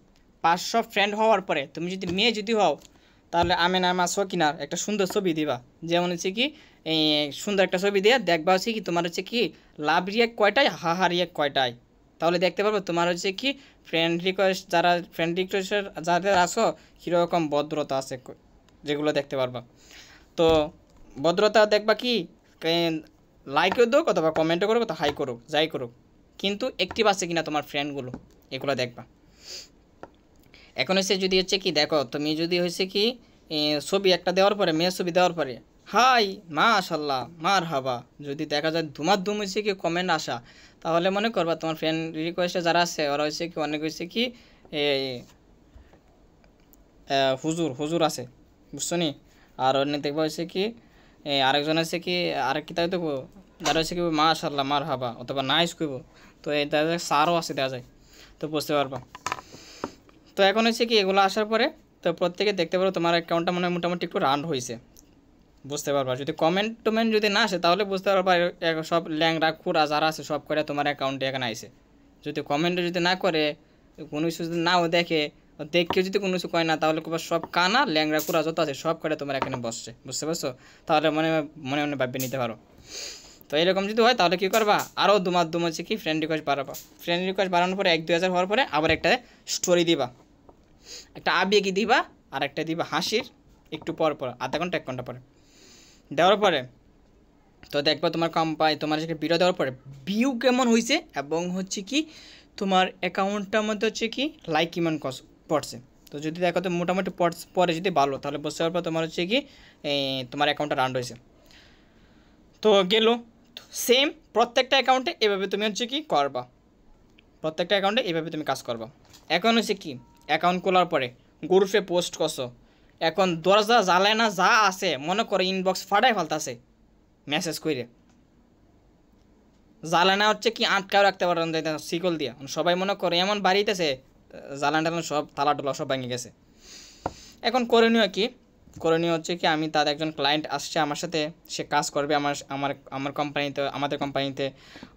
500 ফ্রেন্ড হওয়ার পরে তুমি যদি মেয়ে হও তাহলে আমার সকিনার একটা সুন্দর ছবি দিবা, যেমন হচ্ছে কি সুন্দর একটা ছবি দিয়ে দেখবা হচ্ছে কি তোমার হচ্ছে কি লাভ রিয়াক্ট কয়টায়, হাহা রিয়াক্ট কয়টায়, তাহলে দেখতে পারবো তোমার হচ্ছে কি ফ্রেন্ড রিকোয়েস্টের যাদের আসো কীরকম ভদ্রতা আছে, যেগুলো দেখতে পারবা। তো ভদ্রতা দেখবা কি লাইকও দোক অথবা কমেন্টও করুক অথবা হাই করুক যাই করুক, কিন্তু অ্যাক্টিভ আছে কিনা তোমার ফ্রেন্ডগুলো এগুলো দেখবা। এখন হচ্ছে যদি হচ্ছে কি দেখো তুমি যদি হচ্ছে কি ছবি একটা দেওয়ার পরে মেয়ের ছবি দেওয়ার পরে হাই মাশাল্লাহ মার হাবা যদি দেখা যায় দুম হচ্ছে কি কমেন্ট আসা, তাহলে মনে করবা তোমার ফ্রেন্ড রিকোয়েস্টে যারা আছে ওরা হচ্ছে কি অনেক হচ্ছে কি হুজুর আছে, বুঝছো নি। আর অন্য দেখবা হচ্ছে কি আরেকজন আছে কি আরেক কিতাব দেখবো যারা হচ্ছে কি মাশাল্লাহ মার হাবা অথবা নাইস কইব, তো এটা সারও আছে দেওয়া যায়, তো বুঝতে পারবা। তো এখন হচ্ছে কি এগুলো আসার পরে তো প্রত্যেকে দেখতে পারো তোমার অ্যাকাউন্টটা মনে হয় মোটামুটি একটু রান হয়েছে, বুঝতে পারবা। যদি কমেন্ট যদি না আসে তাহলে বুঝতে পারবা সব ল্যাংরা খুঁড়া যারা আছে সব করে তোমার অ্যাকাউন্টে এখানে আইসে। যদি কমেন্টে যদি না করে কোনো কিছু যদি নাও দেখে দেখে যদি কোনো কিছু কয় না তাহলে সব কানা ল্যাংড়া কুড়া যত আছে সব কটা তোমার এখানে বসছে, বুঝতে পারছো? তাহলে মনে মনে মনে ভাববে নিতে পারো। তো এরকম যদি হয় তাহলে কী করবা, আরও দুম হচ্ছে কি ফ্রেন্ড রিকোয়েস্ট বাড়াবা। ফ্রেন্ড রিকোয়েস্ট বাড়ানোর পরে 1-2 হাজার হওয়ার পরে আবার একটা স্টোরি দিবা, একটা আবেগি দিবা আর একটা দিবা হাসির একটু পর পর, আধা ঘন্টা 1 ঘন্টা পরে দেওয়ার পরে। তো দেখবা তোমার কোম্পানি তোমার ভিডিও দেওয়ার পরে ভিউ কেমন হয়েছে এবং হচ্ছে কি তোমার অ্যাকাউন্টটার মধ্যে হচ্ছে কি লাইক কেমন পড়ছে। তো যদি দেখো তো মোটামুটি পরে যদি ভালো, তাহলে বুঝতে পারবো তোমার হচ্ছে কি তোমার অ্যাকাউন্টটা রান হয়েছে। তো গেল সেম প্রত্যেকটা অ্যাকাউন্টে এভাবে তুমি হচ্ছে কি করবা, প্রত্যেকটা অ্যাকাউন্টে এভাবে তুমি কাজ করবা। এখন হচ্ছে কি অ্যাকাউন্ট খোলার পরে গ্রুপে পোস্ট করছো, এখন দরজা জ্বালায় না যা আছে মনে করো ইনবক্স ফাটাই ফেলতেছে মেসেজ করে, জ্বালানা হচ্ছে কি আটকাও রাখতে পারেন শিকল দিয়ে, সবাই মনে করে এমন বাড়িতেছে জ্বালানটা সব তালা টোলা সব ভেঙে গেছে। এখন করণীয় কি, করণীয় হচ্ছে কি আমি তার একজন ক্লায়েন্ট আসছে আমার সাথে, সে কাজ করবে আমার কোম্পানিতে, আমাদের কোম্পানিতে,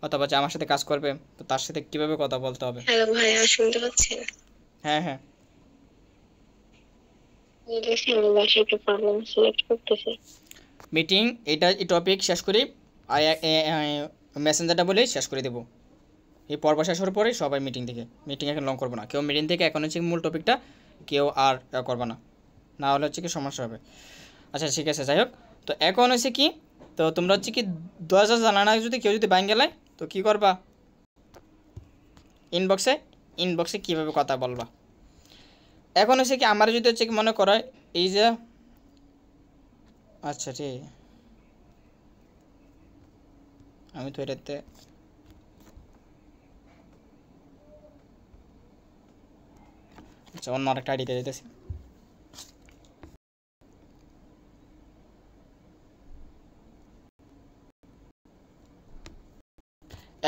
অথবা যে আমার সাথে কাজ করবে। তো তার সাথে কীভাবে কথা বলতে হবে? হ্যালো ভাইয়া, শুনতে পাচ্ছেন? হ্যাঁ হ্যাঁ একটু প্রবলেম সিলেক্ট করতেছি। মিটিং এই টপিক শেষ করি আর মেসেঞ্জারটা বলেই শেষ করে দেবো। এই পর্ব শেষ হওয়ার পরে সবাই মিটিং এখন লং করবো না, কেউ মিটিং থেকে এখন হচ্ছে মূল টপিকটা কেউ আর করবো না, না হলে হচ্ছে কি সমস্যা হবে। আচ্ছা ঠিক আছে, যাই হোক। তো এখন হচ্ছে কি, তো তোমরা হচ্ছে কি 10,000 জানা না যদি কেউ যদি ব্যাঙ্ক গেলায় তো কী করবা, ইনবক্সে কীভাবে কথা বলবা। এখন হচ্ছে কি আমার যদি হচ্ছে কি মনে করো এই যে আচ্ছা ঠিক আমি তো এটাতে আচ্ছা অন্য আরেকটা আইডিতে যেতেছি।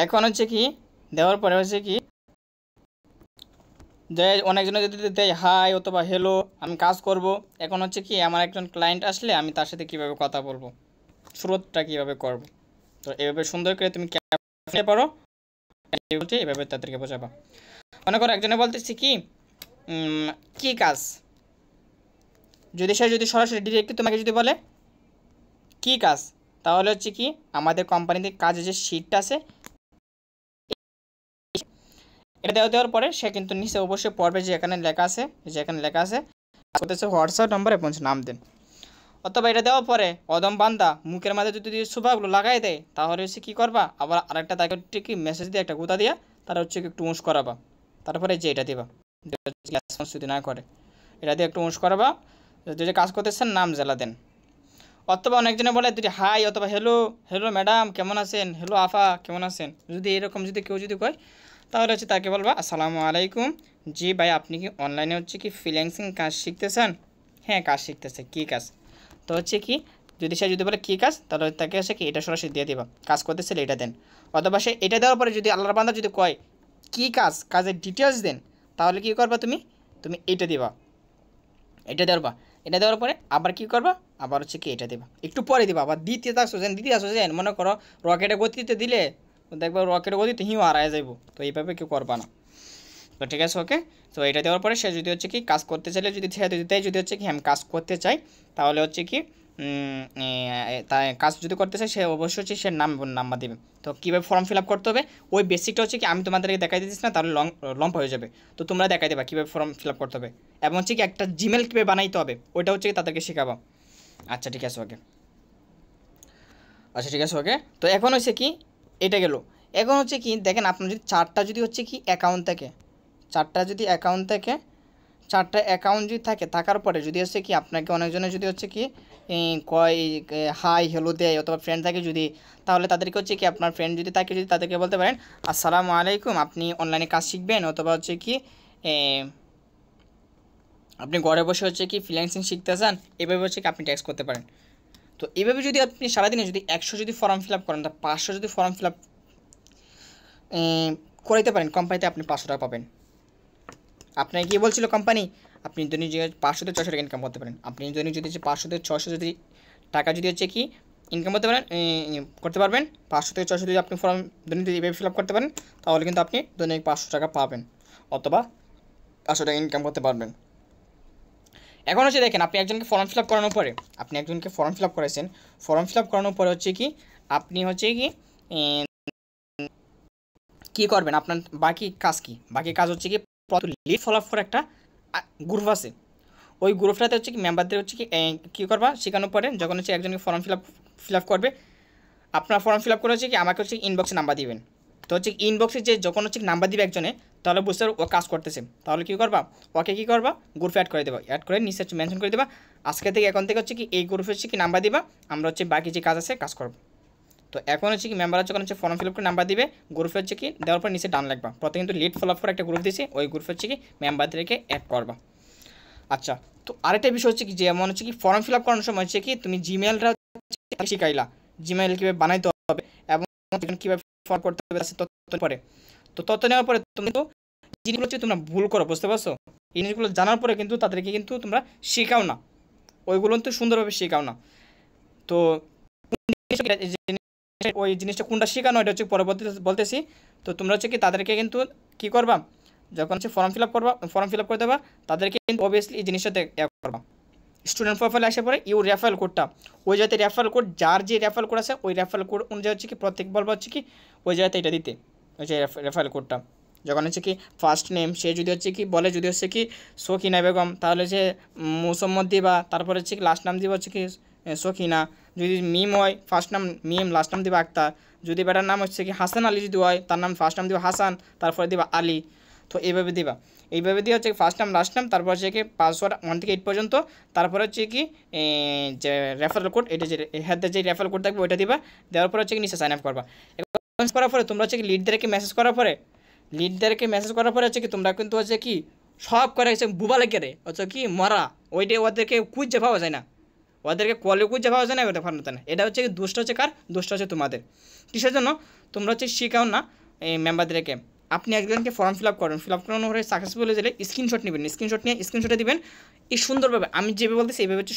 এখন হচ্ছে কি দেওয়ার পরে হচ্ছে কি দেয় অনেকজনে যদি দেয় হাই অথবা হ্যালো আমি কাজ করব। এখন হচ্ছে কি আমার একজন ক্লায়েন্ট আসলে আমি তার সাথে কীভাবে কথা বলবো, স্রোতটা কীভাবে করব। তো এভাবে সুন্দর করে তুমি ক্যাপশনে পারো, এভাবে তাদেরকে বোঝাবা। মনে করো একজনে বলতেছি কি কাজ, যদি সে যদি সরাসরি ডিরেক্টলি তোমাকে যদি বলে কি কাজ, তাহলে হচ্ছে কি আমাদের কোম্পানিতে কাজের যে শিটটা আছে এটা দেওয়ার পরে সে কিন্তু নিচে অবশ্যই পড়বে যে এখানে লেখা আছে হোয়াটসঅ্যাপ নাম্বার এবং নাম দেন। অথবা এটা দেওয়ার পরে অদম বান্দা মুখের মাঝে যদি সুভাগুলো লাগাই দেয় তাহলে হচ্ছে কী করবা, আবার আরেকটা তাকে কি মেসেজ দিয়ে একটা গুতা দিয়া তারা হচ্ছে একটু উঁশ করাবা, তারপরে যে এটা দিবা যদি না করে এটা দিয়ে একটু উঁশ করাবা, যদি কাজ করতেছেন নাম জেলা দেন। অথবা অনেকজনে বলে যদি হাই অথবা হ্যালো ম্যাডাম কেমন আছেন, হ্যালো আফা কেমন আছেন, যদি এরকম যদি কেউ যদি কয় তাহলে হচ্ছে তাকে বলবা আসসালামু আলাইকুম, জি ভাই আপনি কি অনলাইনে হচ্ছে কি ফ্রিল্যান্সিং কাজ শিখতেছেন? হ্যাঁ কাজ শিখতেছে, কী কাজ? তো হচ্ছে কি যদি সে যদি বলে কী কাজ তাহলে তাকে হচ্ছে কি এটা সরাসরি দিয়ে দিবা, কাজ করতেছিল এটা দেন। অথবা সে এটা দেওয়ার পরে যদি আল্লাহর বান্দা যদি কয় কী কাজ, কাজের ডিটেলস দেন, তাহলে কী করবা তুমি এইটা দিবা, এটা দেওয়ার পরে আবার কী করবা, আবার হচ্ছে কি এটা দিবা, একটু পরে দিবা, আবার দিতে আসো যেন মনে করো রকেটে গতিতে দিলে দেখবে রকেটের গতিতে হিউ হারায় যাইব, তো এইভাবে কেউ করবা না। তো ঠিক আছে ওকে। তো এটা দেওয়ার পরে সে যদি হচ্ছে কি কাজ করতে চাইলে যদি যদি হচ্ছে কি আমি কাজ করতে চাই তাহলে হচ্ছে কি তাই কাজ যদি করতে চাই সে অবশ্যই হচ্ছে সে নাম এবং নাম্বার দেবে। তো কীভাবে ফর্ম ফিল আপ করতে হবে ওই বেসিকটা হচ্ছে কি আমি তোমাদেরকে দেখাই দিচ্ছি না, তাহলে লম্বা হয়ে যাবে। তো তোমরা দেখাই দেবা কীভাবে ফর্ম ফিল আপ করতে হবে এবং হচ্ছে কি একটা জিমেল কীভাবে বানাইতে হবে ওইটা হচ্ছে কি তাদেরকে শেখাবো। আচ্ছা ঠিক আছে ওকে। তো এখন হচ্ছে কি এটা গেল। এখন হচ্ছে কি দেখেন আপনার যদি চারটা অ্যাকাউন্ট যদি থাকে থাকার পরে যদি হচ্ছে কি আপনাকে অনেকজনে যদি হচ্ছে কি কয় হাই হ্যালো দেয় অথবা ফ্রেন্ড থাকে যদি, তাহলে তাদেরকে হচ্ছে কি আপনার ফ্রেন্ড যদি থাকে যদি তাদেরকে বলতে পারেন আসসালামু আলাইকুম, আপনি অনলাইনে কাজ শিখবেন অথবা হচ্ছে কি আপনি ঘরে বসে হচ্ছে কি ফ্রিল্যান্সিং শিখতে চান, এভাবে হচ্ছে কি আপনি ট্যাক্স করতে পারেন। তো এইভাবে যদি আপনি সারাদিনে যদি 100 যদি ফর্ম ফিল আপ করেন তা 500 যদি ফর্ম ফিল আপ করাইতে পারেন কোম্পানিতে আপনি 500 টাকা পাবেন। আপনাকে কী বলছিল কোম্পানি, আপনি দৈনিক 500 থেকে 600 টাকা ইনকাম করতে পারেন। আপনি দৈনিক যদি 500 থেকে 600 যদি টাকা যদি হচ্ছে কি ইনকাম করতে পারবেন 500 থেকে 600 যদি আপনি ফর্ম দৈনিক যদি এভাবে ফিল আপ করতে পারেন তাহলে কিন্তু আপনি দৈনিক 500 টাকা পাবেন। অথবা 500 টাকা ইনকাম করতে পারবেন। এখন হচ্ছে দেখেন, আপনি একজনকে ফর্ম ফিল আপ করানোর পরে, আপনি একজনকে ফর্ম ফিল আপ করেছেন, ফর্ম ফিল আপ করানোর পরে হচ্ছে কি আপনি হচ্ছে কি কী করবেন, আপনার বাকি কাজ কি, বাকি কাজ হচ্ছে কি লিড ফলো আপ করে একটা গ্রুপ আছে, ওই গ্রুপটাতে হচ্ছে কি মেম্বারদের হচ্ছে কি কী করবা শেখানোর পরে যখন হচ্ছে একজনকে ফর্ম ফিল আপ করবে, আপনার ফর্ম ফিল আপ করে হচ্ছে কি আমাকে হচ্ছে ইনবক্সে নাম্বার দিবেন। তো হচ্ছে ইনবক্সে যে যখন হচ্ছে নাম্বার দিবে একজনে, তাহলে বুঝতে পারবে ও কাজ করতেছে, তাহলে কী করবা ওকে কী করবা গ্রুপে অ্যাড করে দেবা, অ্যাড করে নিচে হচ্ছে মেনশন করে দেবা আজকে থেকে এখন থেকে হচ্ছে কি এই গ্রুপে হচ্ছে কি নাম্বার দিবা, আমরা হচ্ছে বাকি যে কাজ আছে কাজ করবো। তো এখন হচ্ছে কি মেম্বাররা যখন হচ্ছে ফর্ম ফিল আপ করে নাম্বার দিবে, গ্রুপে হচ্ছে কি দেওয়ার পর নিচে ডান লাগবা, প্রথমে কিন্তু লিড ফলো আপ করে একটা গ্রুপ দিয়েছি, ওই গ্রুপে হচ্ছে কি মেম্বারদেরকে অ্যাড করবা। আচ্ছা, তো আরেকটা বিষয় হচ্ছে কি যেমন হচ্ছে কি ফর্ম ফিল আপ করানোর সময় হচ্ছে কি তুমি জিমেলটা শিখাইলা, জিমেল কীভাবে বানাইতে হবে এবং কীভাবে ফর্ম করতে হবে তথ্য পরে, তো তথ্য নেওয়ার পরে তুমি তো জিনিসগুলো হচ্ছে তোমরা ভুল করো, বুঝতে পারছো, এই জিনিসগুলো জানার পরে কিন্তু তাদেরকে কিন্তু তোমরা শেখাও না, ওইগুলো কিন্তু সুন্দরভাবে শেখাও না। তো ওই জিনিসটা কোনটা শেখানো এটা হচ্ছে পরবর্তীতে বলতেছি। তো তোমরা হচ্ছে কি তাদেরকে কিন্তু কী করবা, যখন হচ্ছে ফর্ম ফিল আপ করবা, ফর্ম ফিল আপ করে দেবা, তাদেরকে কিন্তু অবভিয়াসলি এই জিনিসটাতে করবা। স্টুডেন্ট প্রোফাইলে আসে পরে ইউ রেফারেল কোডটা, ওই জায়গাতে রেফারেল কোড যার যে রেফারেল কোড আছে ওই রেফারেল কোড অনুযায়ী হচ্ছে কি প্রত্যেক বলবা হচ্ছে কি ওই জায়গাতে এটা দিতে, ওই যে রেফারেল কোডটা যখন হচ্ছে কি ফার্স্ট নেম সে যদি হচ্ছে কি বলে যদি হচ্ছে কি সকিনা বেগম, তাহলে সে মুসম্মদ দিবা, তারপরে হচ্ছে কি লাস্ট নাম দিবা হচ্ছে কি সকিনা, যদি মিম হয় ফার্স্ট নাম মিম লাস্ট নাম দিবা আক্তার, যদি বেটার নাম হচ্ছে কি হাসান আলী যদি হয় তার নাম ফার্স্ট নাম দিবা হাসান তারপরে দিবা আলী। তো এইভাবে দিবা, এইভাবে দিয়ে হচ্ছে ফার্স্ট নাম লাস্ট নাম, তারপর হচ্ছে কি পাসওয়ার্ড 1 থেকে 8 পর্যন্ত, তারপরে হচ্ছে কি যে রেফারেল কোড এটা যে হ্যাঁ যে রেফারেল কোড থাকবে ওইটা দিবা, দেওয়ার পর হচ্ছে কি নিচে সাইন আপ করবা। করার পরে তোমরা হচ্ছে কি লিডদেরকে মেসেজ করার পরে, হচ্ছে কি তোমরা কিন্তু হচ্ছে কি সব করে হচ্ছে বুবা লেগে রে হচ্ছে কি মরা, ওইটা ওদেরকে খুঁজে পাওয়া যায় না, ওদেরকে কলে খুঁজে পাওয়া যায় না, ওটা ফার্ম না, এটা হচ্ছে কি দুষ্ট হচ্ছে কার, দুষ্ট হচ্ছে তোমাদের। কিসের জন্য তোমরা হচ্ছে শেখাও না এই মেম্বারদেরকে। আপনি একজনকে ফর্ম ফিল আপ করেন, ফিল আপ করানোর পরে সাকসেসফুল হয়ে গেলে স্ক্রিনশট নেবেন, স্ক্রিনশট নিয়ে স্ক্রিনশটে দিবেন এই সুন্দরভাবে আমি যেভাবে বলতেছি এইভাবে হচ্ছে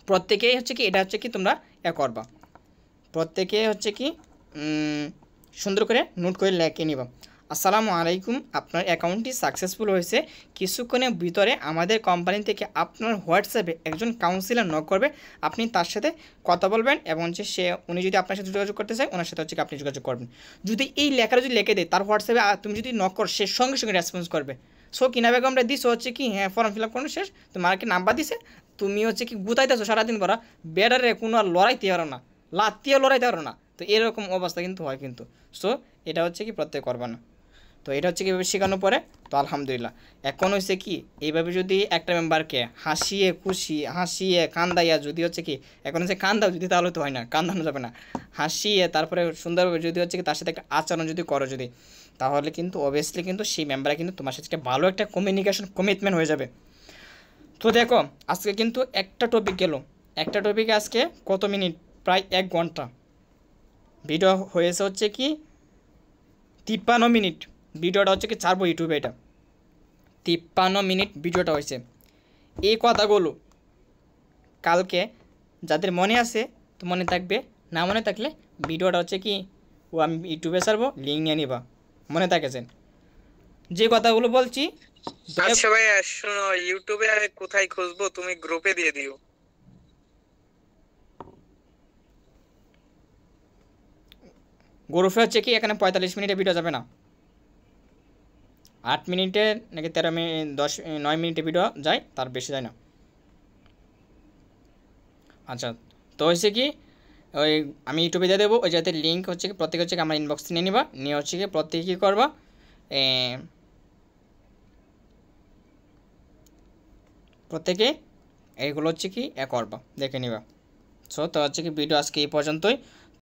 প্রত্যেকেই হচ্ছে কি এটা হচ্ছে কি তোমরা করবা, প্রত্যেকে হচ্ছে কি সুন্দর করে নোট করে লিখে নিবা। আসসালামু আলাইকুম, আপনার অ্যাকাউন্টটি সাকসেসফুল হয়েছে, কিছুক্ষণের ভিতরে আমাদের কোম্পানি থেকে আপনার হোয়াটসঅ্যাপে একজন কাউন্সিলর নক করবে, আপনি তার সাথে কথা বলবেন এবং হচ্ছে উনি যদি আপনার সাথে যোগাযোগ করতে চায় ওনার সাথে হচ্ছে আপনি যোগাযোগ করবেন। যদি এই লেখাটা যদি লিখে দেয় তার হোয়াটসঅ্যাপে তুমি যদি নক করো সে সঙ্গে সঙ্গে রেসপন্স করবে। কিনা বেগমটা দিছো হচ্ছে কি হ্যাঁ ফর্ম ফিল আপ করানো শেষ, তোমার কি নাম্বার দিছে, তুমি হচ্ছে কি গুতাইতেছো সারাদিন পরা, বেডারে কোনো আর লড়াইতে পারো না, লাত্তিও লড়াইতে পারো না, তো এরকম অবস্থা কিন্তু হয় কিন্তু। এটা হচ্ছে কি প্রত্যেক করবে না। তো এটা হচ্ছে কীভাবে শেখানোর পরে তো আলহামদুলিল্লাহ। এখন হচ্ছে কি এইভাবে যদি একটা মেম্বারকে হাসিয়ে কান্দাইয়া যদি হচ্ছে কি এখন হচ্ছে কান্দাও যদি তাহলে তো হয় না, কান্দানো যাবে না, হাসিয়ে তারপরে সুন্দরভাবে যদি হচ্ছে কি তার সাথে একটা আচরণ যদি করো যদি, তাহলে কিন্তু অবভিয়াসলি কিন্তু সেই মেম্বারে কিন্তু তোমার সাথে একটা ভালো একটা কমিটমেন্ট হয়ে যাবে। তো দেখো আজকে কিন্তু একটা টপিক গেল, একটা টপিকে আজকে কত মিনিট, প্রায় 1 ঘন্টা ভিডিও হয়েছে হচ্ছে কি 53 মিনিট, ভিডিওটা হচ্ছে কি ছাড়বো ইউটিউবে, এটা 53 মিনিট ভিডিওটা হয়েছে। এই কথাগুলো কালকে যাদের মনে আছে তো মনে থাকবে, না মনে থাকলে ভিডিওটা হচ্ছে কি আমি ইউটিউবে ছাড়বো, লিঙ্ক নিয়ে নিবা, মনে থাকেছেন যে কথাগুলো বলছি। আচ্ছা ভাই শোনো, ইউটিউবে কোথায় খুঁজবো, তুমি গ্রুপে দিয়ে দিও। গ্রুপে হচ্ছে কি এখানে 45 মিনিটে ভিডিও যাবে না, 8 মিনিটে নাকি 13 মিনিট 9 মিনিটে ভিডিও যায়, তার বেশি যায় না। আচ্ছা, তো হচ্ছে কি ওই আমি ইউটিউবে দিয়ে দেবো, ওই যাতে লিঙ্ক হচ্ছে কি প্রত্যেকে হচ্ছে কি আমার ইনবক্সে নিয়ে নিবা, নিয়ে হচ্ছে কি প্রত্যেকে কী করবা প্রত্যেকে এইগুলো হচ্ছে কি করবা দেখে নিবা। তো হচ্ছে কি ভিডিও আজকে এই পর্যন্তই।